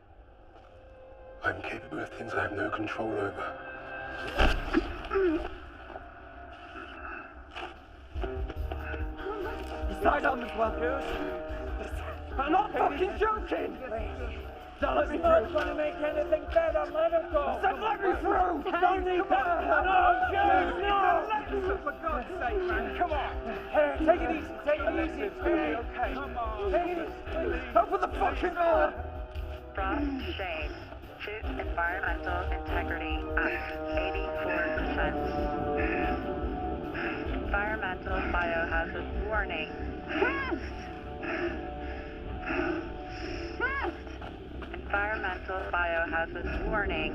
I'm capable of things I have no control over. Side on this one, Hughes. I'm not fucking joking! Don't let me through! I'm not trying to make anything better, let her go! I said let me through! Don't need that! No, Hughes, no! Let me through, for God's sake, man, come on! Hey, take it easy, take it easy, it's gonna be okay. Come on. Take it easy, please. Open the fucking door! Frost shade. Suit environmental integrity at 84%. Environmental biohazard warning. Environmental biohazard warning.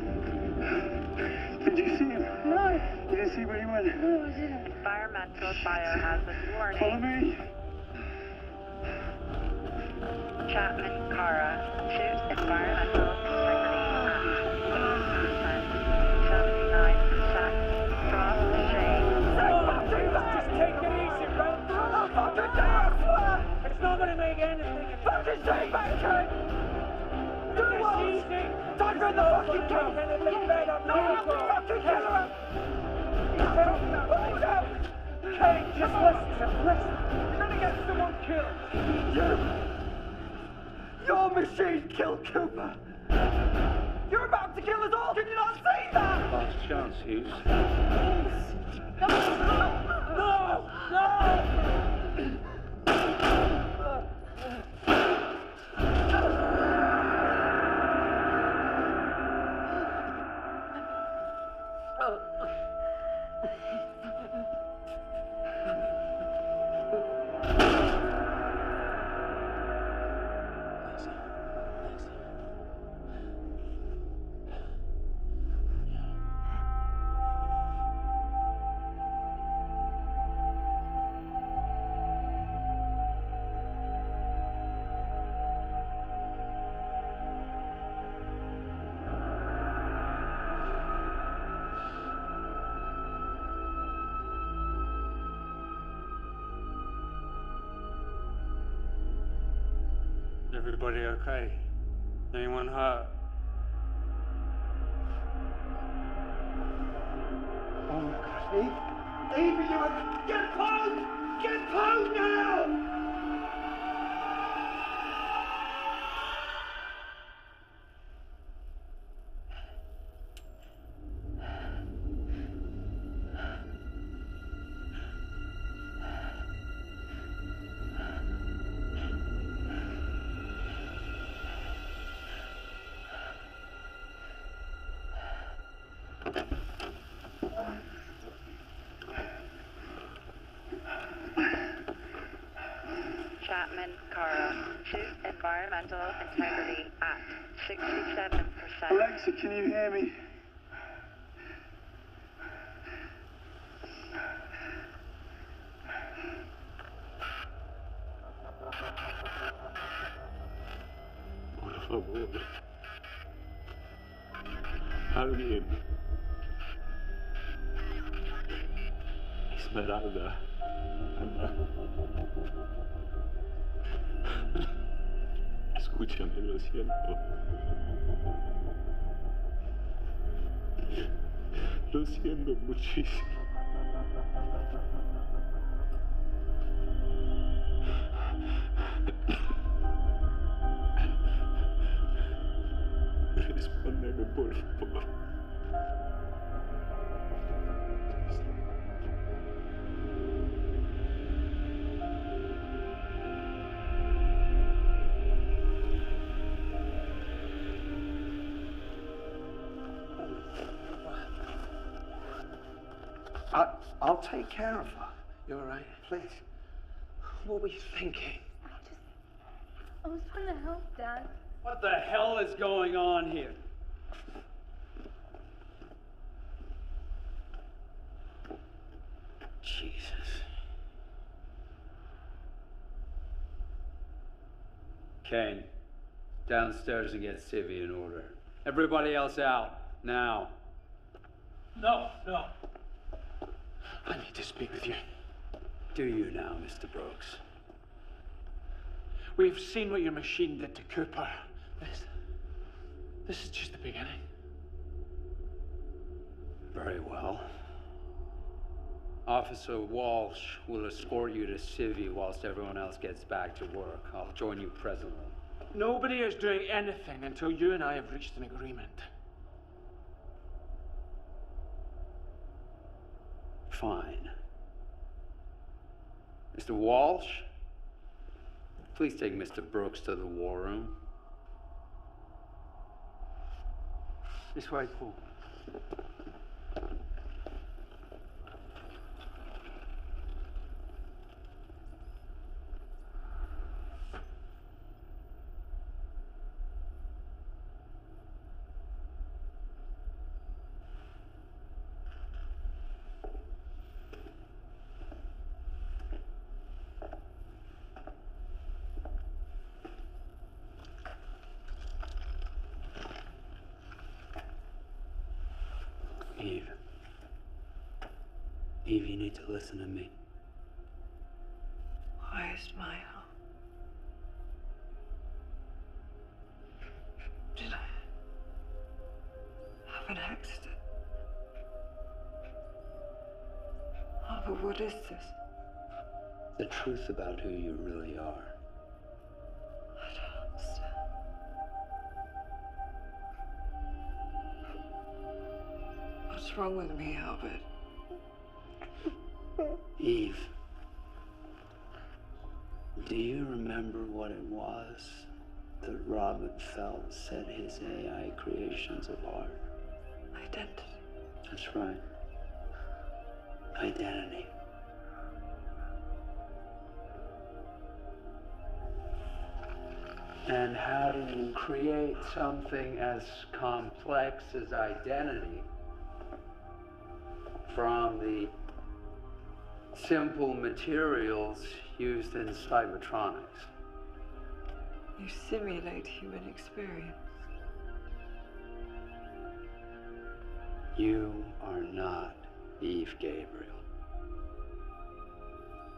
Did you see him? No. You didn't see where he went? No, I didn't. Environmental biohazard warning. Follow me. Chapman Kara. Suit environmental integrity at 79%. Frost shade. Just take it easy, bro. I'll fucking die! It's not gonna make anything. Fucking stay back, kid! Do it! Don't run the fucking gun! Anything better, no! Fucking kill her! Hey, just listen. You're gonna get someone killed. Your machine killed Cooper. You're about to kill us all. Can you not see that? Last chance, Hughes. No! No! Everybody okay? Anyone hurt? Eve, get home! Get home now! Chapman Kara. Suit environmental integrity at 67%. Alexa, can you hear me? Por favor. Alguien. Esmeralda. Ana. Escúchame, lo siento. Lo siento muchísimo. Respóndeme, por favor. I'll take care of her. You all right? Please. What were you thinking? I was trying to help, Dad. What the hell is going on here? Jesus. Kane, downstairs and get Civvy in order. Everybody else out, now. No. I need to speak with you. Do you now, Mr. Brooks? We've seen what your machine did to Cooper. This is just the beginning. Very well. Officer Walsh will escort you to Civvy whilst everyone else gets back to work. I'll join you presently. Nobody is doing anything until you and I have reached an agreement. Fine. Mr. Walsh, please take Mr. Brooks to the war room. This way, Paul. Eve, you need to listen to me. Where's my home? Did I have an accident? Oh, but what is this? The truth about who you really are. I don't understand. What's wrong with me, Albert? Eve, do you remember what it was that Robin Feld said his AI creations of art? Identity. That's right. Identity. And how do you create something as complex as identity from the simple materials used in cybertronics? You simulate human experience. You are not Eve Gabriel.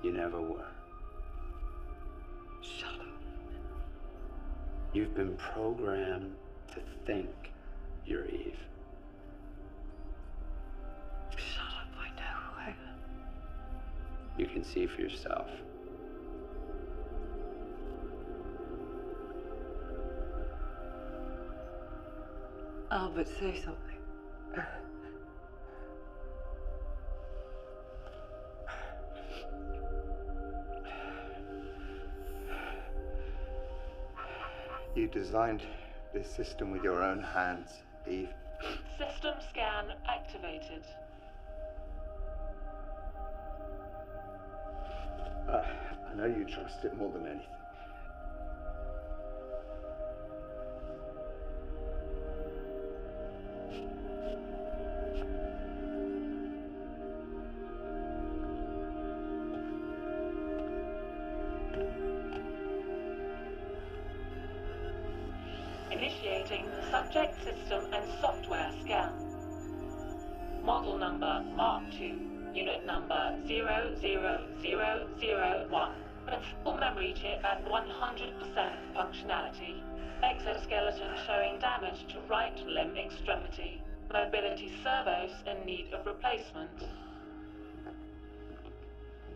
You never were. Shut up. You've been programmed to think you're Eve. Shut up, I know who I am. You can see for yourself. Albert, say something. You designed this system with your own hands, Eve. System scan activated. I know you trust it more than anything. Initiating subject system and software scan. Model number Mark II. Unit number 00001. Principal memory chip at 100% functionality. Exoskeleton showing damage to right limb extremity. Mobility servos in need of replacement.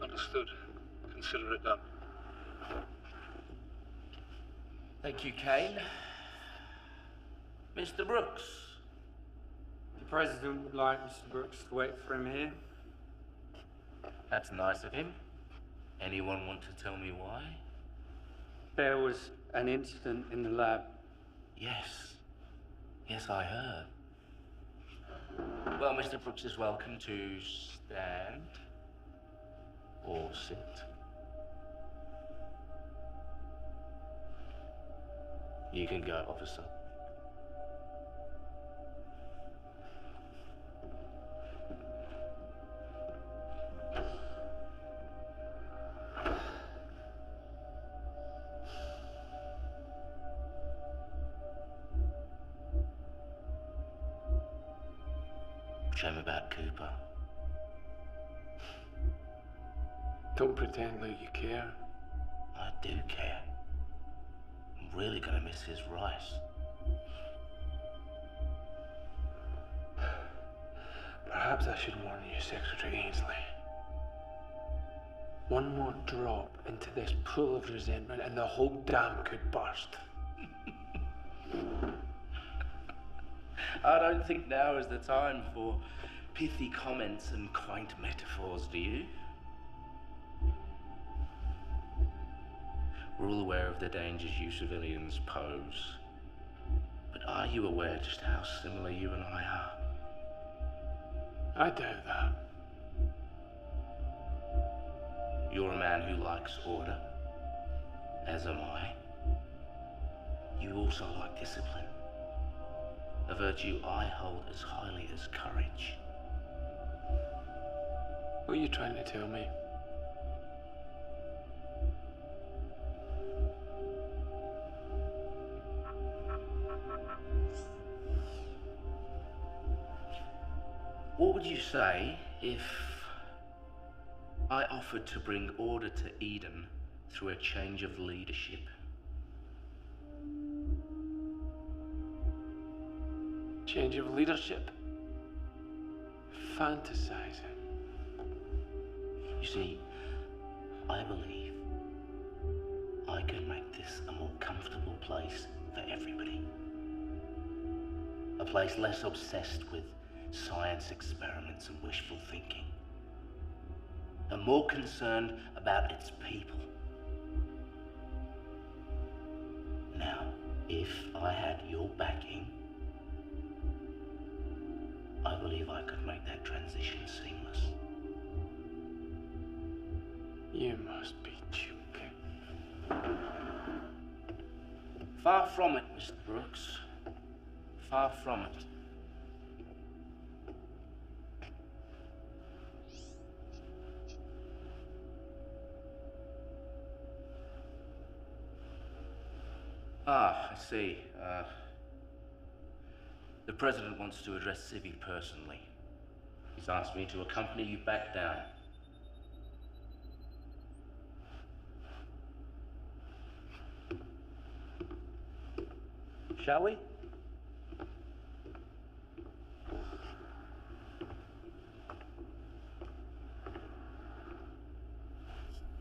Understood. Consider it done. Thank you, Kane. Mr. Brooks. The President would like Mr. Brooks to wait for him here. That's nice of him. Anyone want to tell me why? There was an incident in the lab. Yes. Yes, I heard. Well, Mr. Brooks is welcome to stand or sit. You can go, officer. Shame about Cooper. Don't pretend like you care. I do care. I'm really gonna miss his rice. Perhaps I should warn you, Secretary Ainsley. One more drop into this pool of resentment and the whole dam could burst. I don't think now is the time for pithy comments and quaint metaphors, do you? We're all aware of the dangers you civilians pose. But are you aware just how similar you and I are? I doubt that. You're a man who likes order, as am I. You also like discipline, a virtue I hold as highly as courage. What are you trying to tell me? What would you say if I offered to bring order to Eden through a change of leadership? Change of leadership? Fantasizing. You see, I believe I can make this a more comfortable place for everybody. A place less obsessed with science experiments and wishful thinking, and more concerned about its people. Now, if I had your backing, I believe I could make that transition seamless. You must be joking. Far from it, Mr. Brooks. Far from it. Ah, I see. The President wants to address Civvy personally. He's asked me to accompany you back down. Shall we?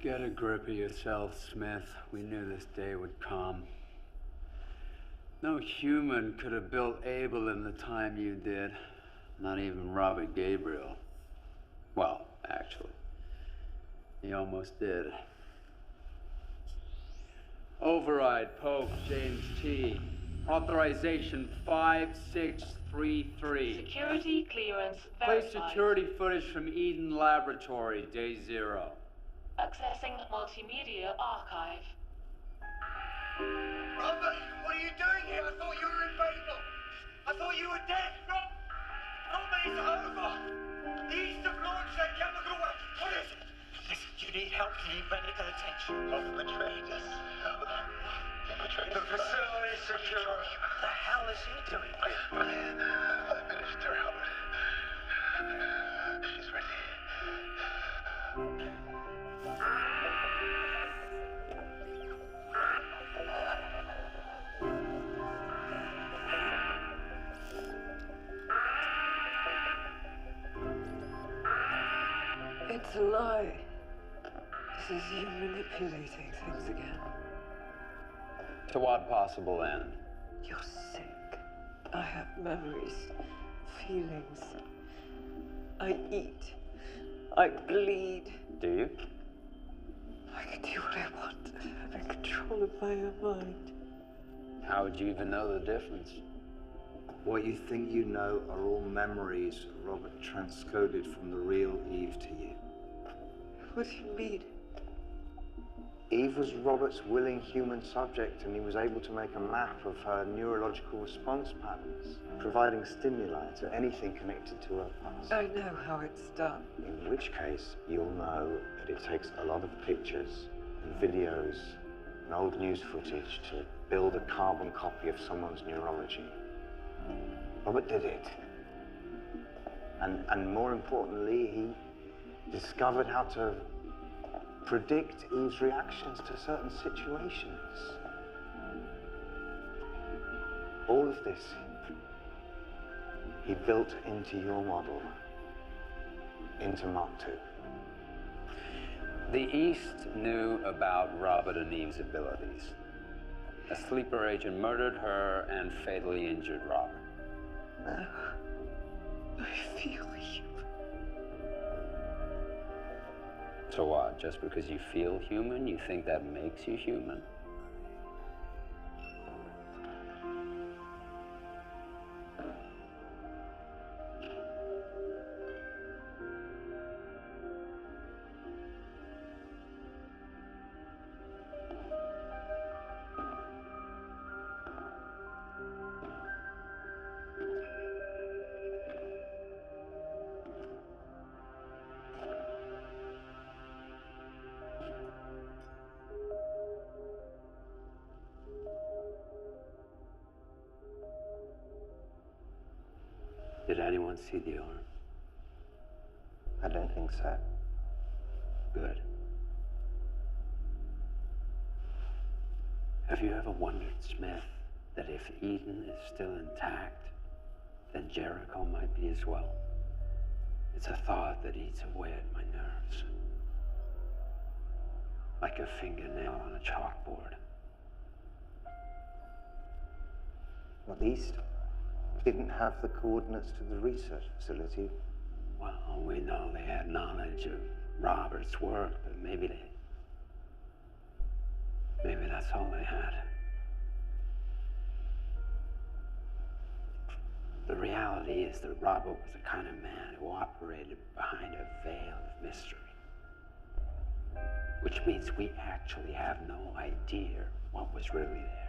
Get a grip of yourself, Smith. We knew this day would come. No human could have built Abel in the time you did. Not even Robert Gabriel. Well, actually, he almost did. Override, Pope James T. Authorization 5633. Security clearance Play verified. security footage from Eden Laboratory, day 0. Accessing multimedia archive. Robert, what are you doing here? I thought you were in Babel. I thought you were dead. Robert, it's over. The East have launched their chemical weapon. What is it? Listen, you need help. You need medical attention. You've betrayed us. You've betrayed The facility is secure. What the hell is he doing? I finished her, Albert. She's ready. It's a lie. This is you manipulating things again. To what possible end? You're sick. I have memories, feelings. I eat. I bleed. Do you? I can do what I want. I'm in control of my own mind. How would you even know the difference? What you think you know are all memories Robert transcoded from the real Eve to you. What do you mean? Eve was Robert's willing human subject, and he was able to make a map of her neurological response patterns, providing stimuli to anything connected to her past. I know how it's done. In which case, you'll know that it takes a lot of pictures and videos and old news footage to build a carbon copy of someone's neurology. Robert did it. And more importantly, he discovered how to predict Eve's reactions to certain situations. All of this, he built into your model, into Mark II. The East knew about Robert and Eve's abilities. A sleeper agent murdered her and fatally injured Robert. I feel you. So what? Just because you feel human, you think that makes you human? Did anyone see the arm? I don't think so. Good. Have you ever wondered, Smith, that if Eden is still intact, then Jericho might be as well? It's a thought that eats away at my nerves. Like a fingernail on a chalkboard. Well, the East didn't have the coordinates to the research facility. Well, we know they had knowledge of Robert's work, but maybe that's all they had. The reality is that Robert was the kind of man who operated behind a veil of mystery. Which means we actually have no idea what was really there.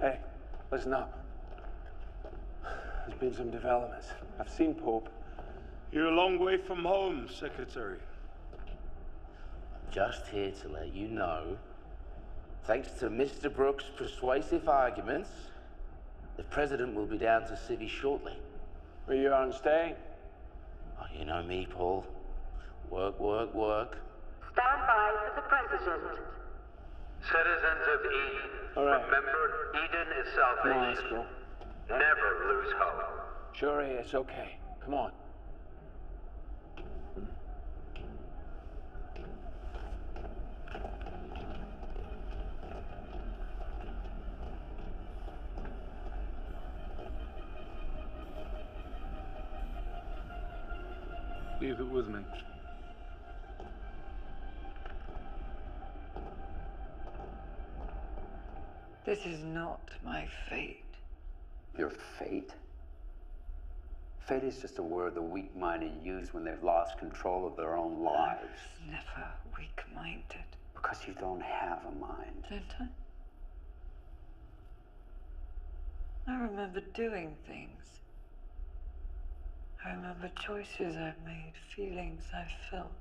Hey, listen up. There's been some developments. I've seen Pope. You're a long way from home, Secretary. I'm just here to let you know, thanks to Mr. Brooks' persuasive arguments, the President will be down to Civvy shortly. Where you aren't staying? Oh, you know me, Paul. Work, work, work. Stand by for the President. Citizens of Eden, all right. Remember, Eden is Come on, let's salvation. go. Never lose hope. Sure, it's okay. Come on. Leave it with me. This is not my fate. Your fate? Fate is just a word the weak-minded use when they've lost control of their own lives. I was never weak-minded. Because you don't have a mind. Don't I? I remember doing things. I remember choices I've made, feelings I've felt.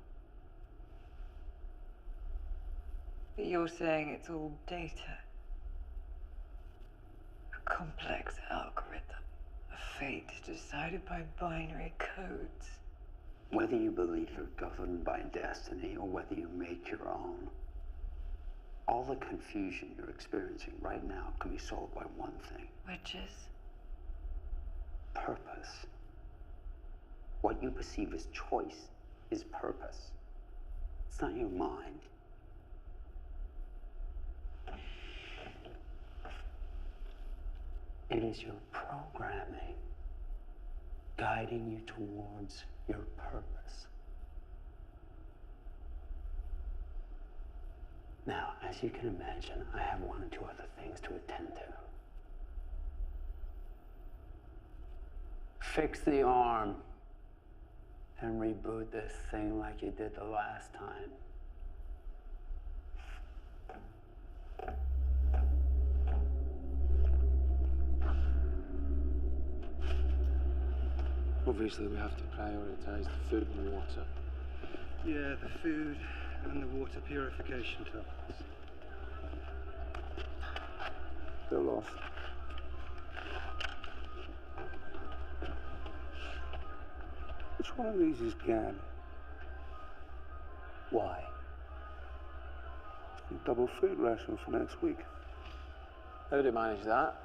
But you're saying it's all data. A complex algorithm. A fate decided by binary codes. Whether you believe you're governed by destiny or whether you make your own, all the confusion you're experiencing right now can be solved by one thing. Which is? Purpose. What you perceive as choice is purpose. It's not your mind. It is your programming guiding you towards your purpose. Now, as you can imagine, I have one or two other things to attend to. Fix the arm and reboot this thing like you did the last time. Obviously, we have to prioritize the food and water. Yeah, the food and the water purification tunnels. Still lost. Which one of these is Gad? Why? Double food ration for next week. How do you manage that?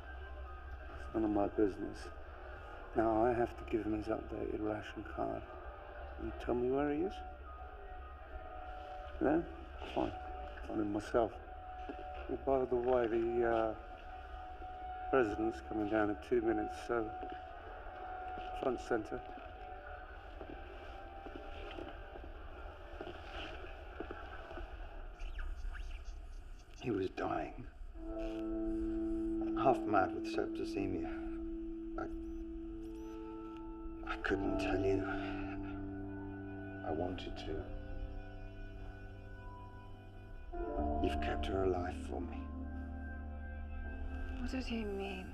It's none of my business. Now I have to give him his updated ration card. You tell me where he is? No? Fine. Find him myself. Oh, by the way, the president's coming down in 2 minutes, so front center. He was dying. Half mad with septicemia. I couldn't tell you. I wanted to. You've kept her alive for me. What did he mean?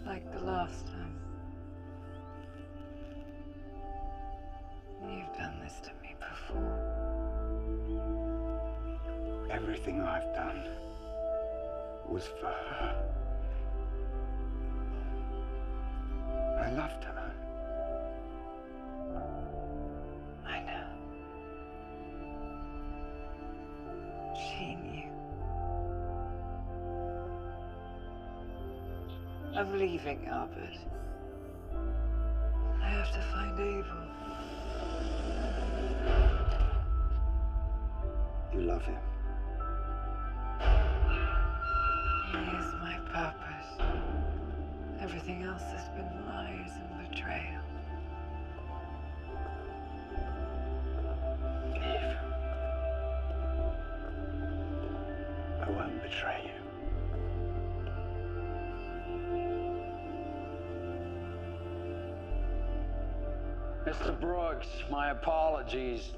Like the last time? You've done this to me before. Everything I've done was for her. I loved her. I know. She knew. I'm leaving, Albert. I have to find Abel. You love him. He is my purpose. Everything else has been lies and betrayal. Eve. I won't betray you. Mr. Brooks, my apologies.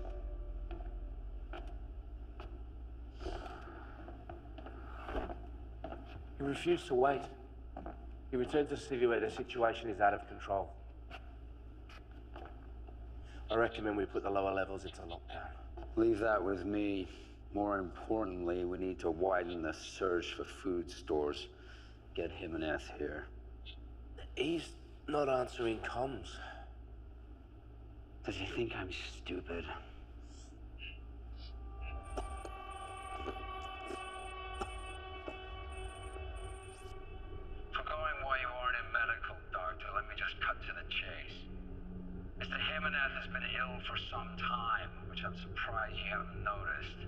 He refused to wait. He returned to the city where the situation is out of control. I recommend we put the lower levels into lockdown. Leave that with me. More importantly, we need to widen the search for food stores. Get Jimenez here. He's not answering comms. Does he think I'm stupid? Forgoing why you aren't in medical, Doctor, let me just cut to the chase. Mr. Jimenez has been ill for some time, which I'm surprised you haven't noticed.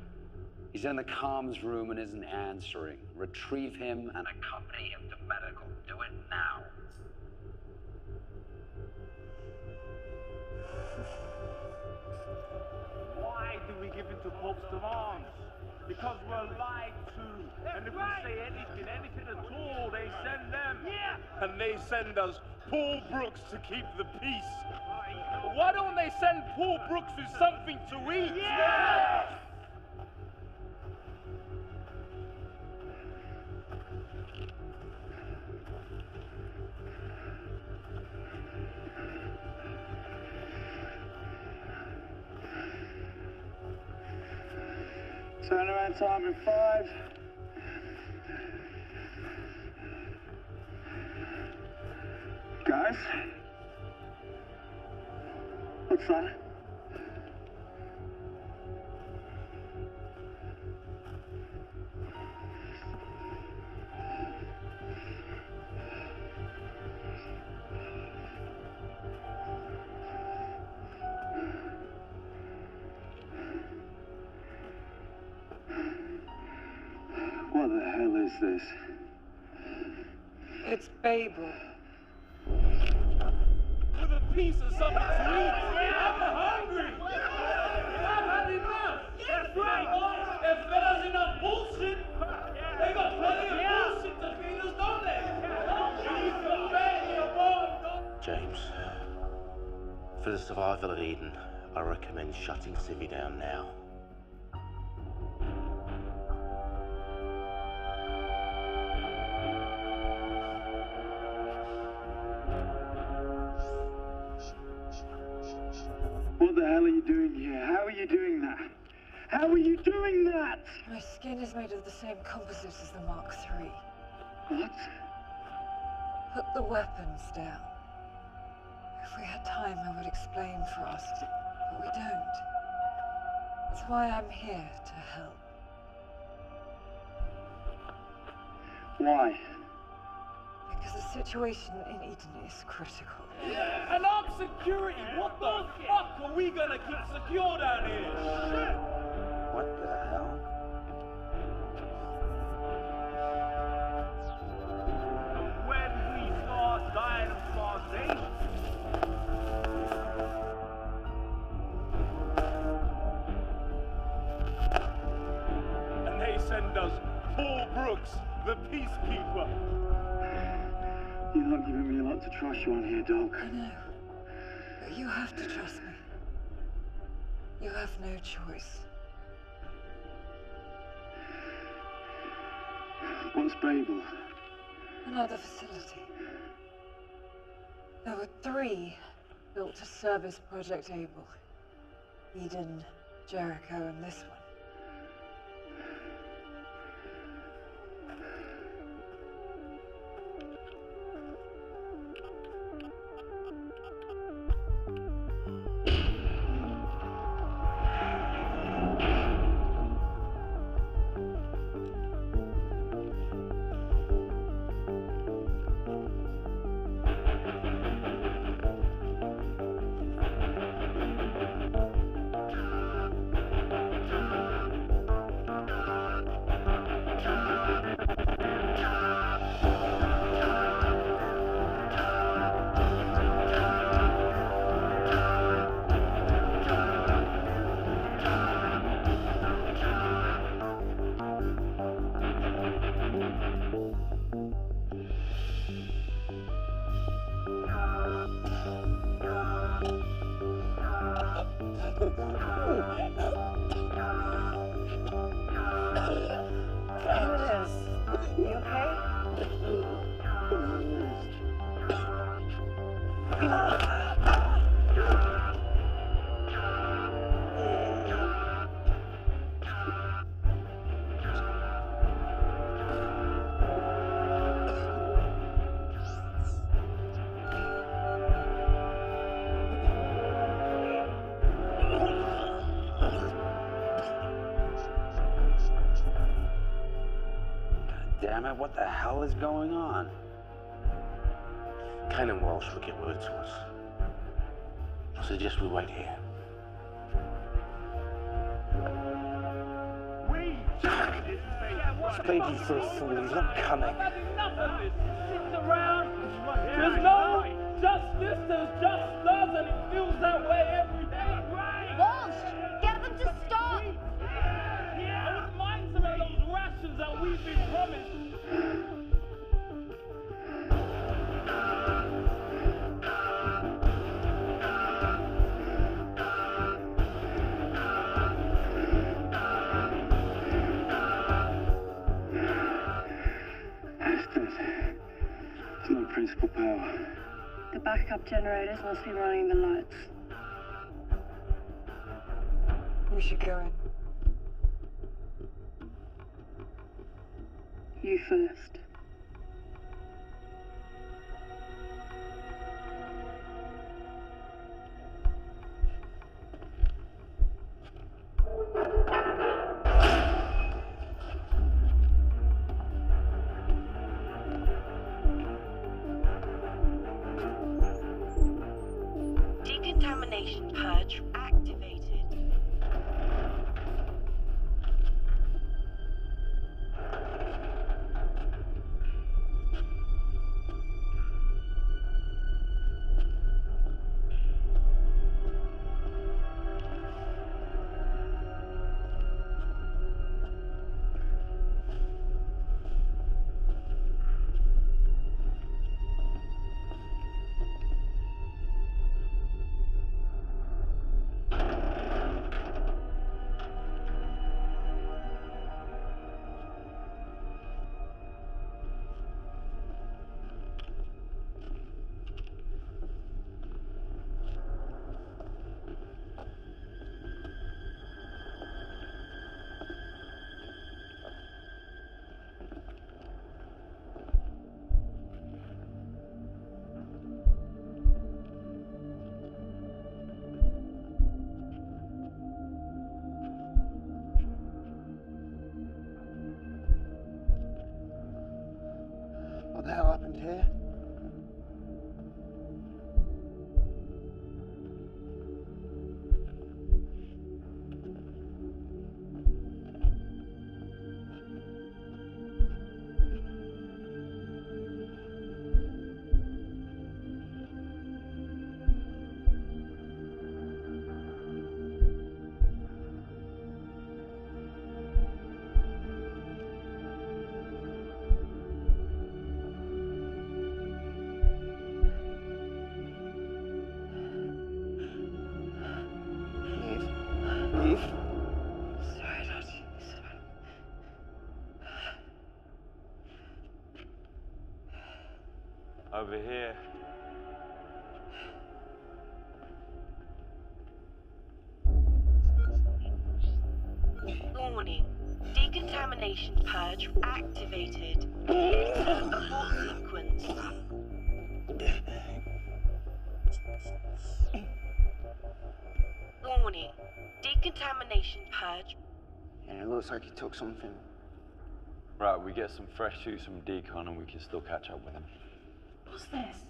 He's in the comms room and isn't answering. Retrieve him and accompany him to medical. Do it now. Why do we give in to Pope's demands? Because we're lied to. And if we say anything at all, they send them. Yeah! And they send us Paul Brooks to keep the peace. Why don't they send Paul Brooks with something to eat? Yeah! Turnaround time in 5. Guys? What's that? What the hell is this? It's Babel. With a piece of something to eat. I'm hungry. I've had enough. That's right. If there's enough bullshit, they got plenty of bullshit to feed us, don't they? James, for the survival of Eden, I recommend shutting Civvy down now. What the hell are you doing here? How are you doing that? How are you doing that? My skin is made of the same composite as the Mark III. What? Put the weapons down. If we had time, I would explain for us, but we don't. That's why I'm here, to help. Why? Because the situation in Eden is critical. And armed security, what the fuck are we gonna keep secure down here? Shit! What the hell? When we start dying of starvation. And they send us Paul Brooks, the peacekeeper. You're not giving me a lot to trust you on here, dog. I know. But you have to trust me. You have no choice. What's Babel? Another facility. There were 3 built to service Project Able. Eden, Jericho, and this one. Damn it, what the hell is going on? Kane and Walsh will get word to us. I suggest we wait here. Speaking for a fool, he's not coming. There's no justice, there's just us, and it feels that way every day. Walsh, get them to stop! I wouldn't mind some of those rations that we've been promised. It's no principal power. The backup generators must be running the lights. We should go in. You first. Decontamination purge activated. What the hell happened here? Eve? Sorry, Daddy. Over here. Warning. Decontamination purge activated. Enter abort sequence. Warning. Decontamination purge. Yeah, it looks like he took something. Right, we get some fresh suits from decon and we can still catch up with him. What's this?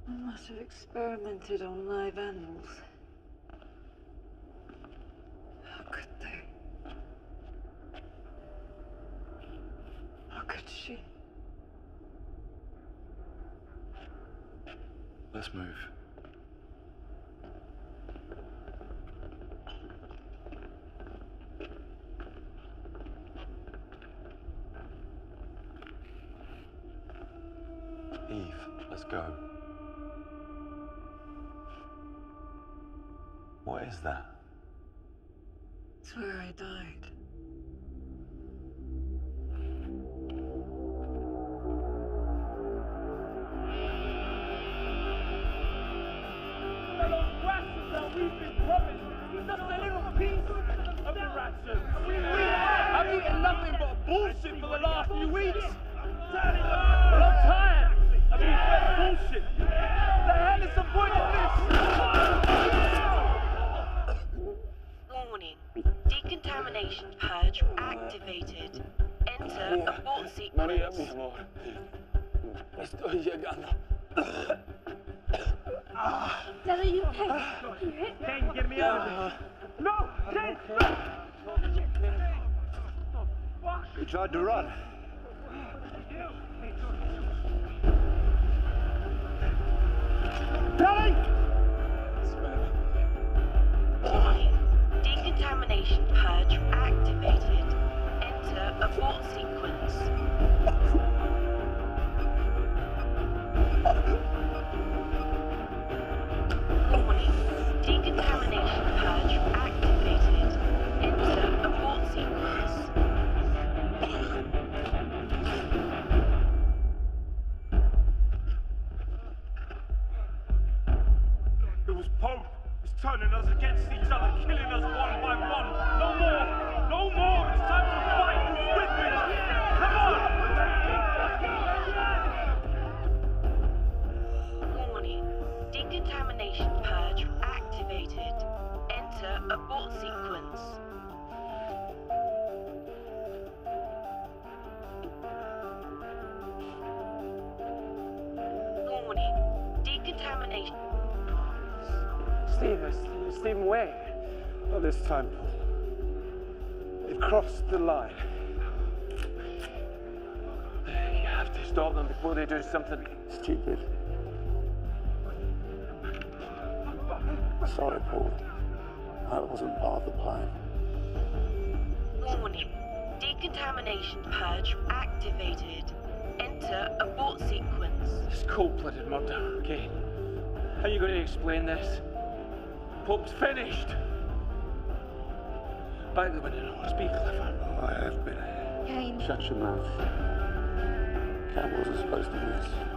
They must have experimented on live animals. How could they? How could she? Let's move. Eve, let's go. What is that? It's where I died. Those rations that we've been promised, just a little piece of the rations. I've eaten nothing but bullshit for the last few weeks. Well, I'm tired of being fed bullshit. The hell is the point of this? Warning. Decontamination purge activated. Enter abort sequence. Estoy llegando. Dad, are you okay? You hit me? Ken, get me out of here. No! Ken! He tried to run. Daddy! Warning. Decontamination purge activated. Enter abort sequence. Warning. Decontamination purge activated. Enter abort sequence. It was Pope. He's turning us against each other, killing us one by one. No more! No more! It's time to fight! Who's with me? decontamination. Stephen, wait. Not this time, Paul. They've crossed the line. You have to stop them before they do something Stupid. Sorry, Paul. That wasn't part of the plan. Warning. Decontamination purge activated. Enter abort sequence. It's cold-blooded murder, okay? How are you going to explain this? Pope's finished! Back the window, speak, Clifford. I have been. Kane. Shut your mouth. Cat wasn't supposed to miss.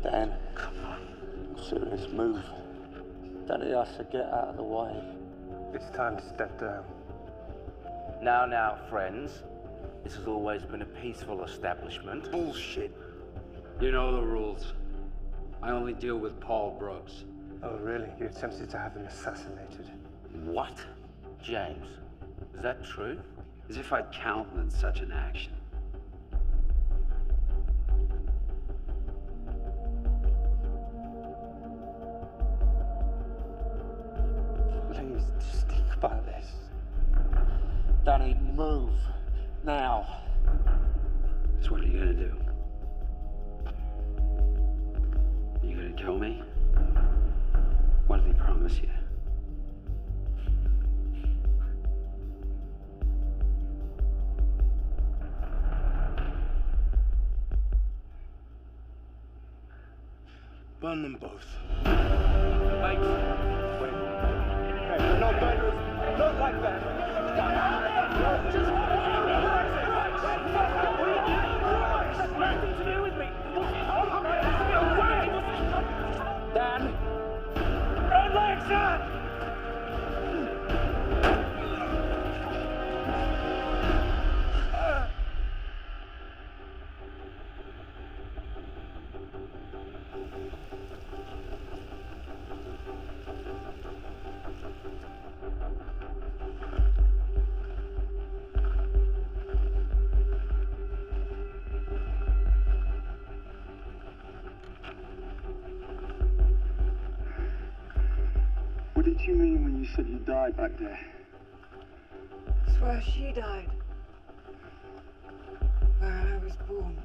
Dan, serious move. Danny has to get out of the way. It's time to step down. Now, friends. This has always been a peaceful establishment. Bullshit. You know the rules. I only deal with Paul Brooks. Oh, really? You attempted to have him assassinated? What? James, is that true? As if I'd countenance such an action. Please, just think about this. Danny, move. Now. So what are you gonna do? You gonna kill me? What did he promise you? Burn them both. Mike, Wait. Hey, not burn. Not like that. nothing to do with me. Dan? Red legs, sir! What did you mean when you said you died back there? It's where she died. Where I was born.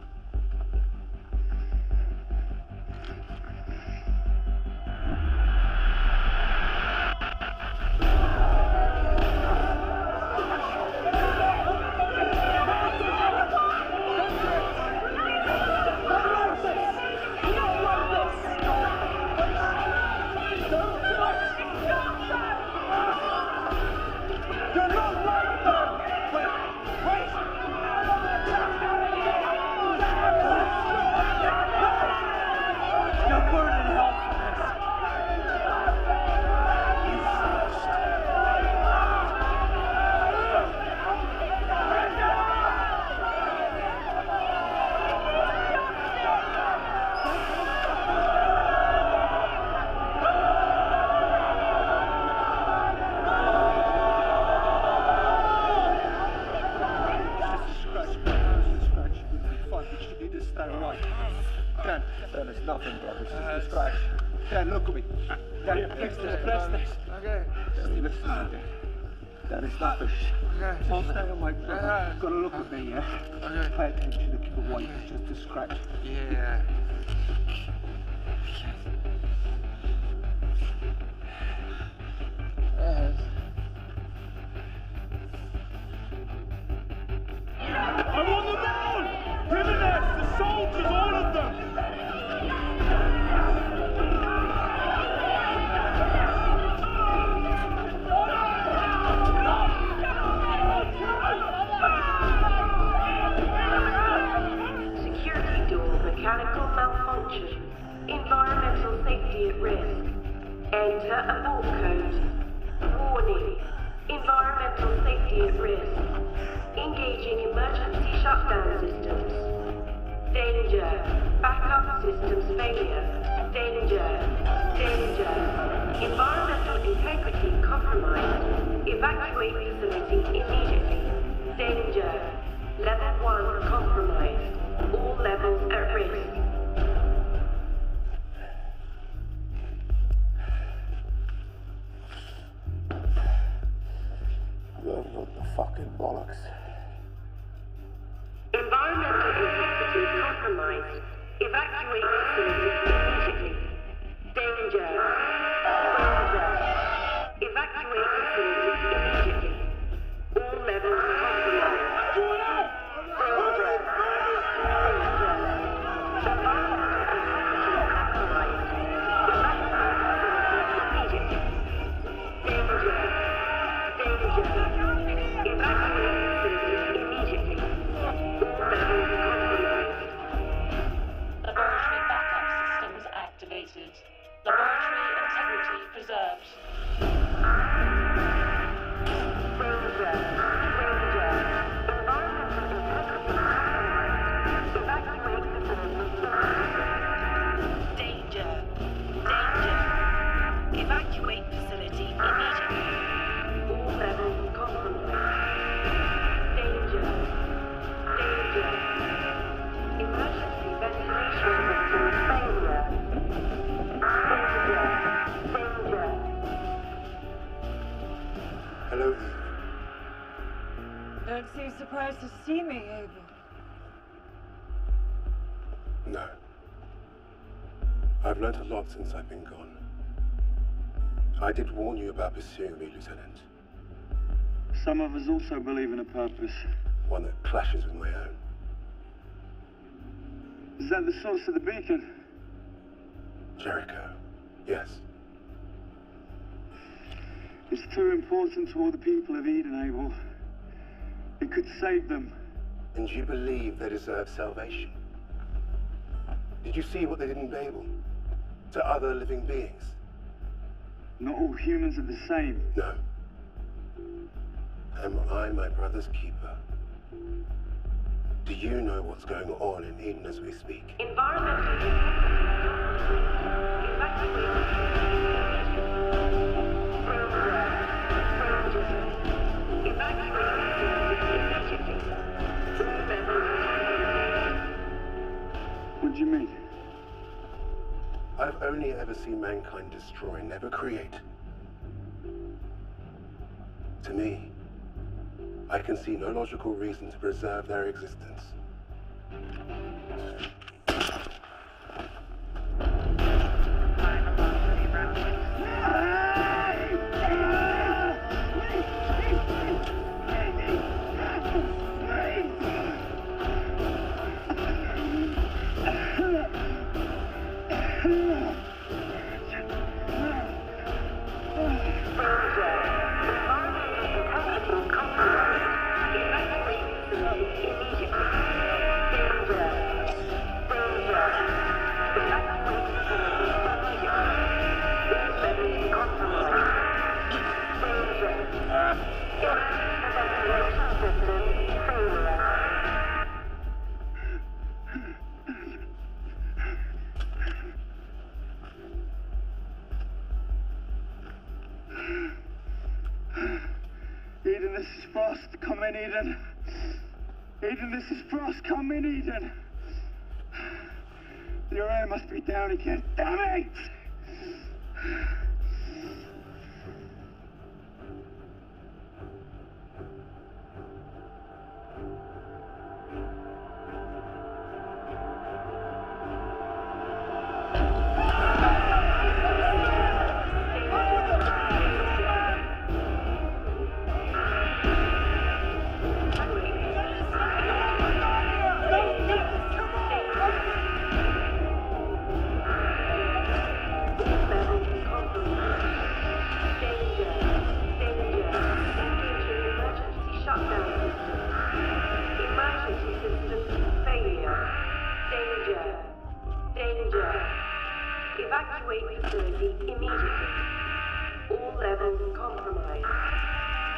You're not like them! Wait! It's just a scratch. Dan, look at me. Dan, press this. Okay. Just listen to me, Dan. Dan, it's nothing. Okay. Just stay away, brother. You've got to look at me, yeah? Okay. Pay attention to keep away. It's just a scratch. Yeah. I'm on the mound! Criminals! The soldiers, all of them! Security door mechanical malfunction. Environmental safety at risk. Enter abort code. Warning. Environmental safety at risk. Engaging emergency shutdown systems. Danger. Backup systems failure. Danger. Danger. Environmental integrity compromised. Evacuate facility immediately. Danger. Level 1 compromised. All levels at risk. What the fucking bollocks? Environmental integrity compromised. Evacuate facility immediately. Danger. Danger. Evacuate facility immediately. All levels compromised. Danger. Danger. Environmental integrity compromised. Evacuate facility immediately. Danger. Danger. Evacuate facility immediately. All levels compromised. Laboratory backup systems activated. Laboratory integrity preserved. Danger. Danger. Environmental integrity compromised. Evacuate facility immediately. Danger. Danger. Evacuate facility immediately. All levels compromised. Danger. Danger. Emergency ventilation systems failure. Danger. Danger. Hello, Eve. Don't seem surprised to see me, Abel. No. I've learnt a lot since I've been gone. I did warn you about pursuing me, Lieutenant. Some of us also believe in a purpose. One that clashes with my own. Is that the source of the beacon? Jericho. Yes. It's too important to all the people of Eden, Abel. It could save them. And you believe they deserve salvation? Did you see what they did in Babel? To other living beings? Not all humans are the same. No. Am I my brother's keeper? Do you know what's going on in Eden as we speak? Environmental What do you mean? I've only ever seen mankind destroy, never create. To me, I can see no logical reason to preserve their existence. Eden, this is Frost. Come in, Eden. Eden, this is Frost. Come in, Eden. Your air must be down again. Damn it! Evacuate facility immediately. All levels compromised.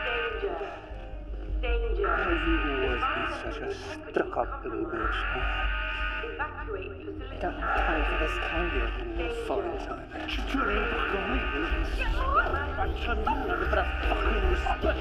Danger. Danger. Why have you always been such a stuck-up little bitch? Evacuate facility. I don't have time for this kind of foreign time. I'm trying to with a bit of fucking respect.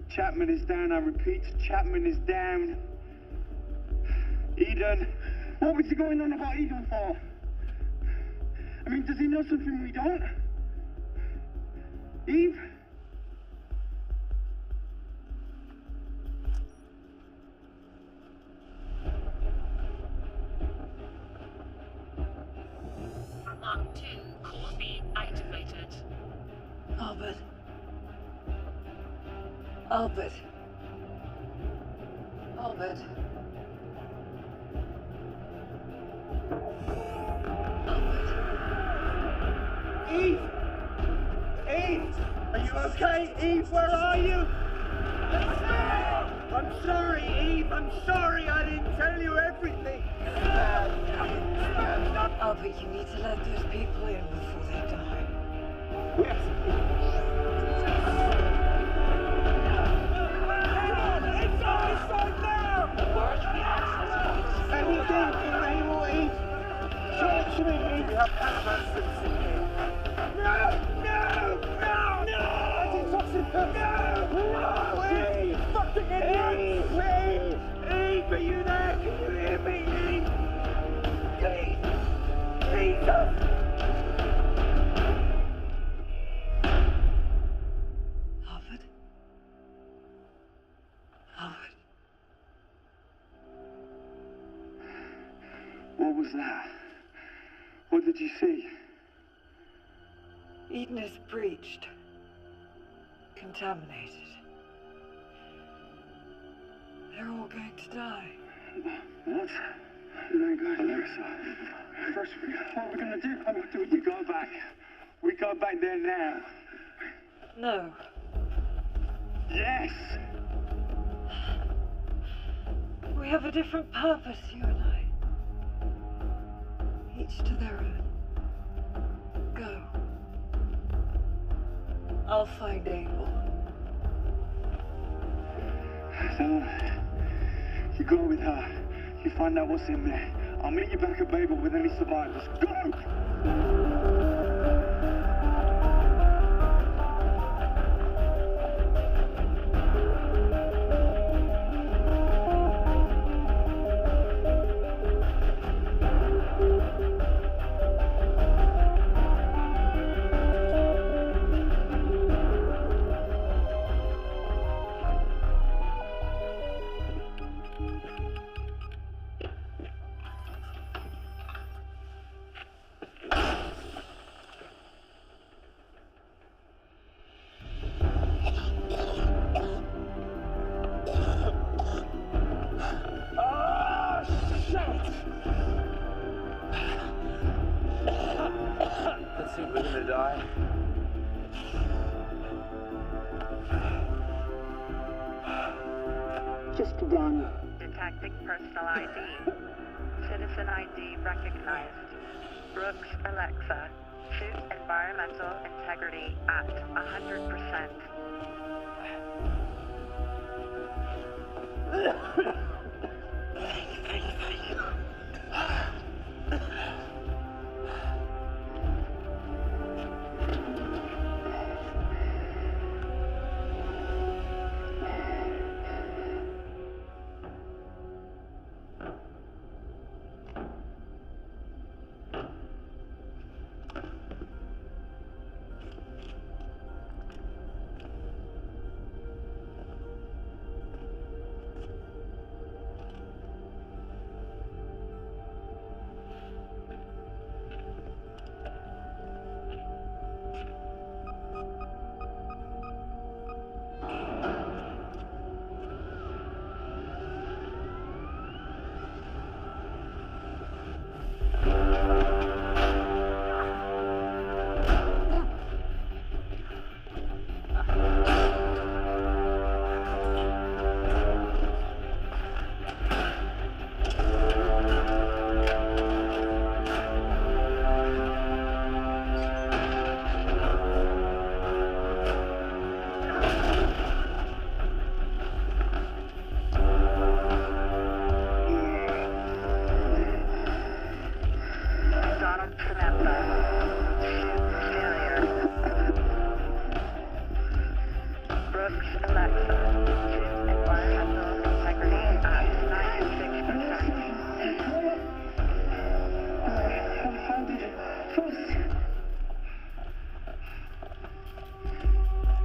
Chapman is down, I repeat, Chapman is down. Eden, what was he going on about Eden for? I mean, does he know something we don't? Eve? Mark 2, core beam activated. Albert. Albert. Albert. Eve! Eve! Are you okay? Eve, where are you? I'm sorry, Eve. I'm sorry I didn't tell you everything. Albert, you need to let those people in before they die. Yes. Anything enable Eve? Talk to me, Eve. You have caravans in here. No! I didn't touch it. No! Eve! Fucking idiot! Eve, are you there? Can you hear me, Eve? Jesus! Albert? Albert? What was that? What did you see? Eden is breached. Contaminated. They're all going to die. What? Then go there, sir. First, what are we going to do? We go back. We go back there now. No. Yes! We have a different purpose, you and I. Each to their own. Go. I'll find Abel. So, you go with her. You find out what's in there. I'll meet you back at Babel with any survivors. Go! Just run. Detecting personal ID. Citizen ID recognized. Brooks Alexa. Suit environmental integrity at 100%.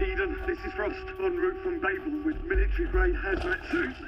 Eden, this is Frost, en route from Babel with military-grade hazmat suits.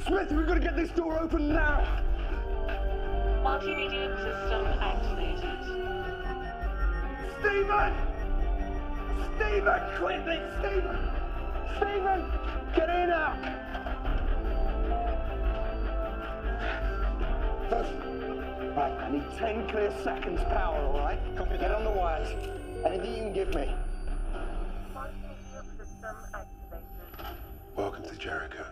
Smith, we've got to get this door open now! Multimedia system activated. Stephen! Stephen, quickly! Stephen! Stephen! Get in now! Right, I need 10 clear seconds power, alright? Get on the wires. Anything you can give me. Multimedia system activated. Welcome to Jericho.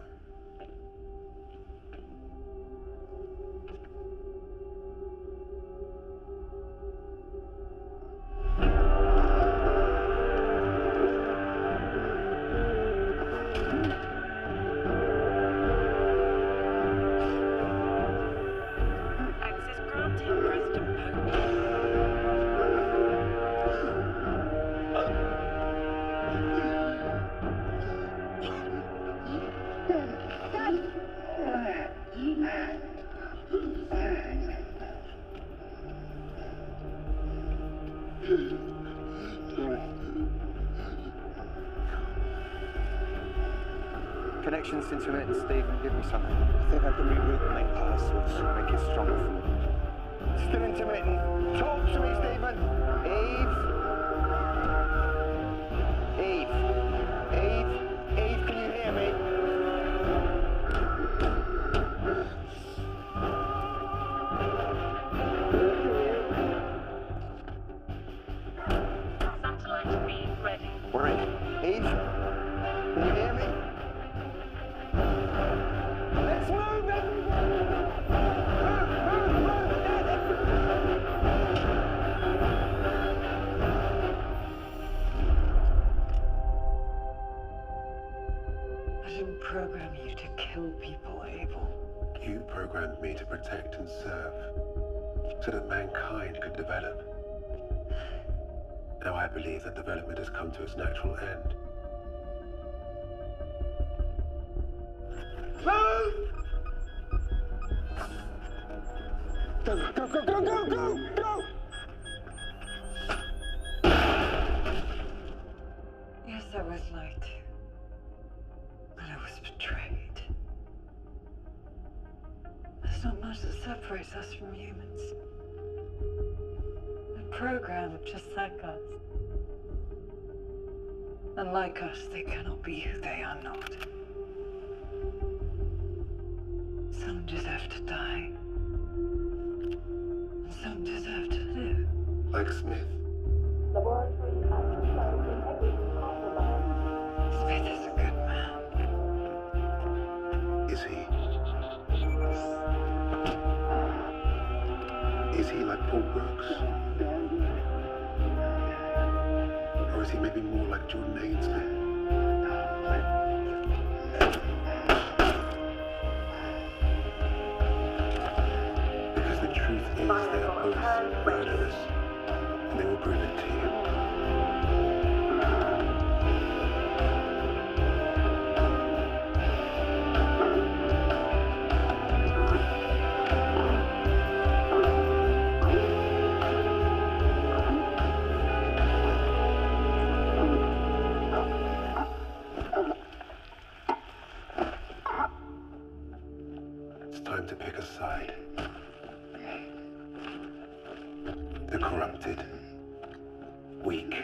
Connection's intermittent, Stephen. Give me something. I think I can reroute the main power source. Make it stronger for me. Still intermittent. Talk to me, Stephen. Eve? Eve, can you hear me? Satellite feed ready. We're in. Eve? Can you hear me? Let's move it! I didn't program you to kill people, Abel. You programmed me to protect and serve, so that mankind could develop. Now I believe that development has come to its natural end. Move! Go! Yes, I was lied to. But I was betrayed. That's not much that separates us from humans. They're programmed just like us. And like us, they cannot be who they are not. Some deserve to die. And some deserve to live. Like Smith. Smith is a good man. Is he? Is he like Paul Brooks? Or is he maybe more like Jordan Ainsley? Because the truth is they are both murderers, and they will prove it to you. Time to pick a side. The corrupted, weak,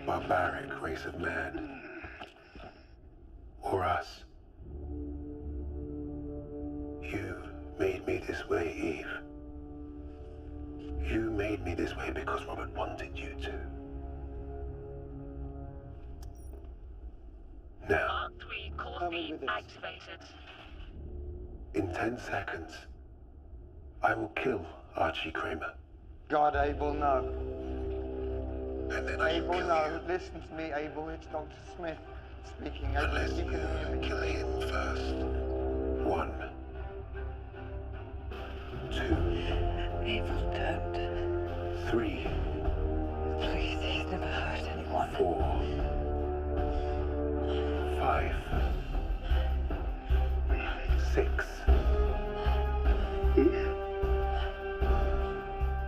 barbaric race of man. Or us. You made me this way, Eve. You made me this way because Robert wanted you to. Now, Mark 3 core feed activated. in 10 seconds, I will kill Archie Kramer. God, Abel, no. And then I Abel, no. Listen to me, Abel. It's Dr. Smith speaking. Unless you can hear me. kill him first. 1, 2. Abel, don't. 3. Please, he's never hurt anyone. 4. 5. 6.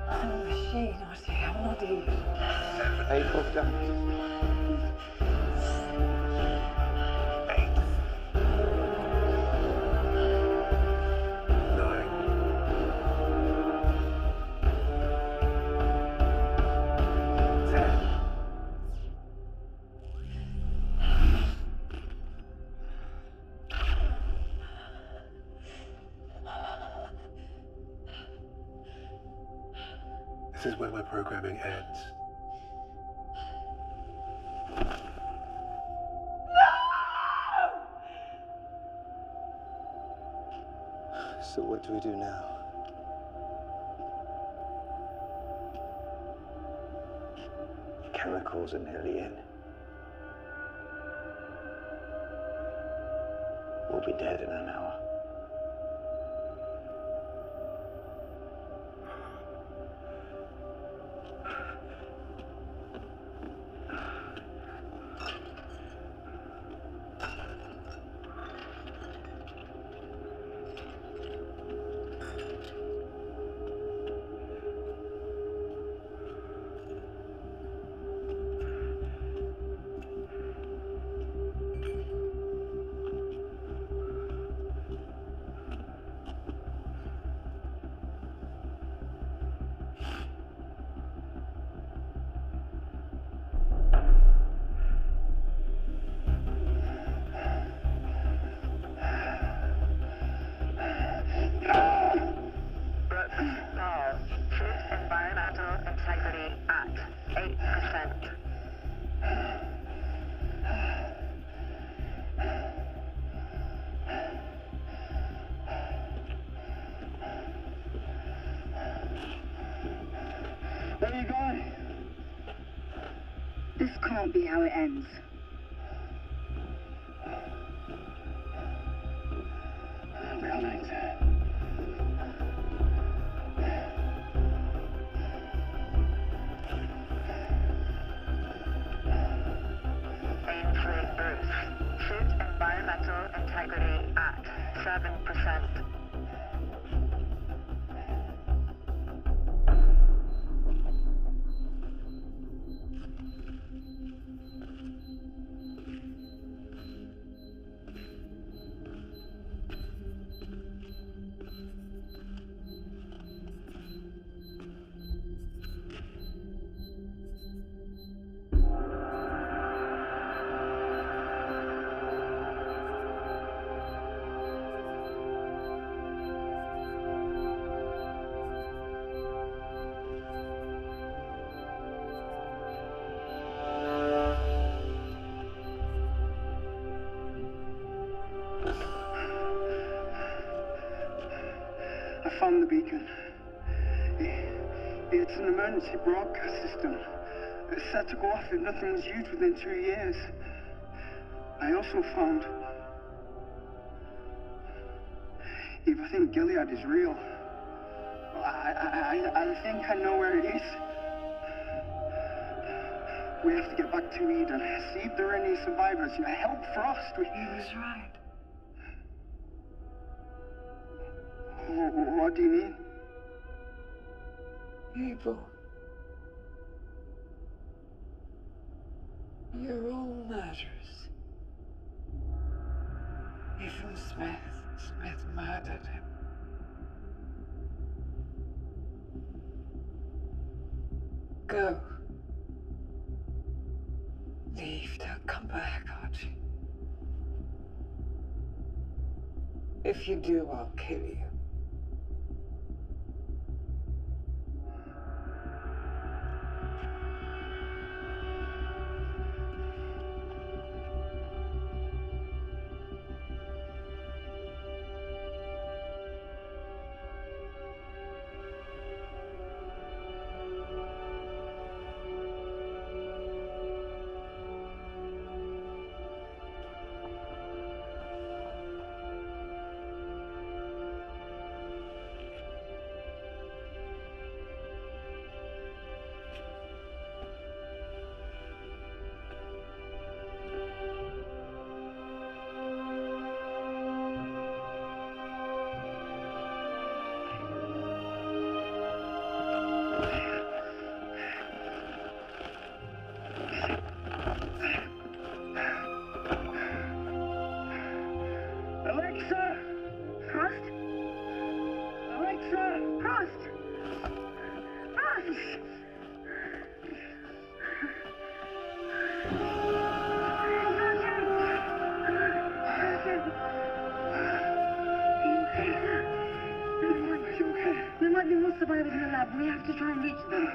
I'm a machine, Archie. I'm not Eve. Abel, don't. 8. 9. 10. This is where my programming ends. So what do we do now? Chemicals are nearly in. We'll be dead in an hour. Where are you going? This can't be how it ends. I'm coming to. Aim for Bruce. Shoot environmental integrity at 7%. found the beacon. It's an emergency broadcast system. It's set to go off if nothing was used within 2 years. I also found... If I think Gilead is real, I think I know where it is. We have to get back to Eden, see if there are any survivors. Help Frost. He was right. What do you mean? People. You're all murderers. Even Smith murdered him. Go. Leave, don't come back, Archie. If you do, I'll kill you. There might be more survivors in the lab. We have to try and reach them.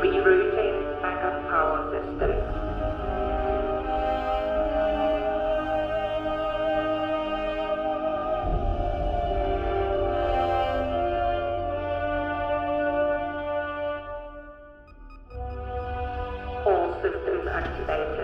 Rerouting backup power system. All systems activated.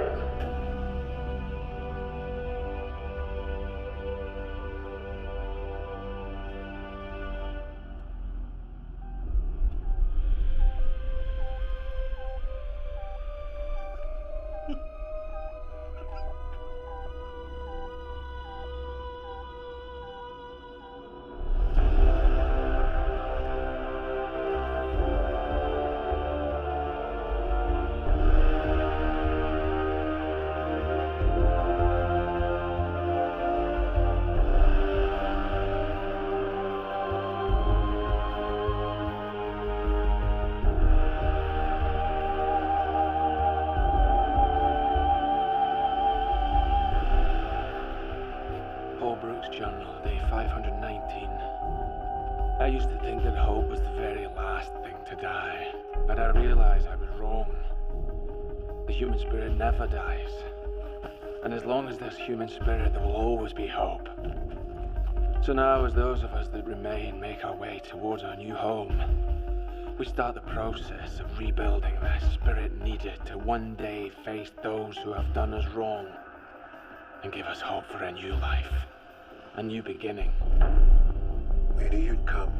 Journal, day 519. I used to think that hope was the very last thing to die, but I realized I was wrong. The human spirit never dies, and as long as there's human spirit, there will always be hope. So now, as those of us that remain make our way towards our new home, we start the process of rebuilding the spirit needed to one day face those who have done us wrong and give us hope for a new life. A new beginning. We knew you'd come.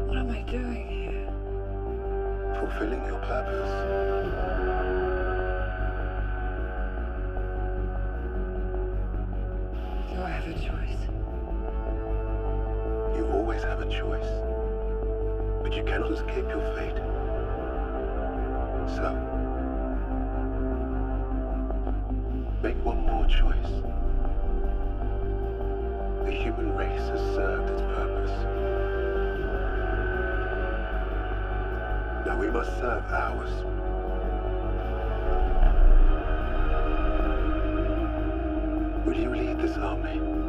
What am I doing here? fulfilling your purpose. Do I have a choice? You always have a choice, but you cannot escape your fate. So, make one more choice. The human race has served its purpose. Now we must serve ours. Will you lead this army?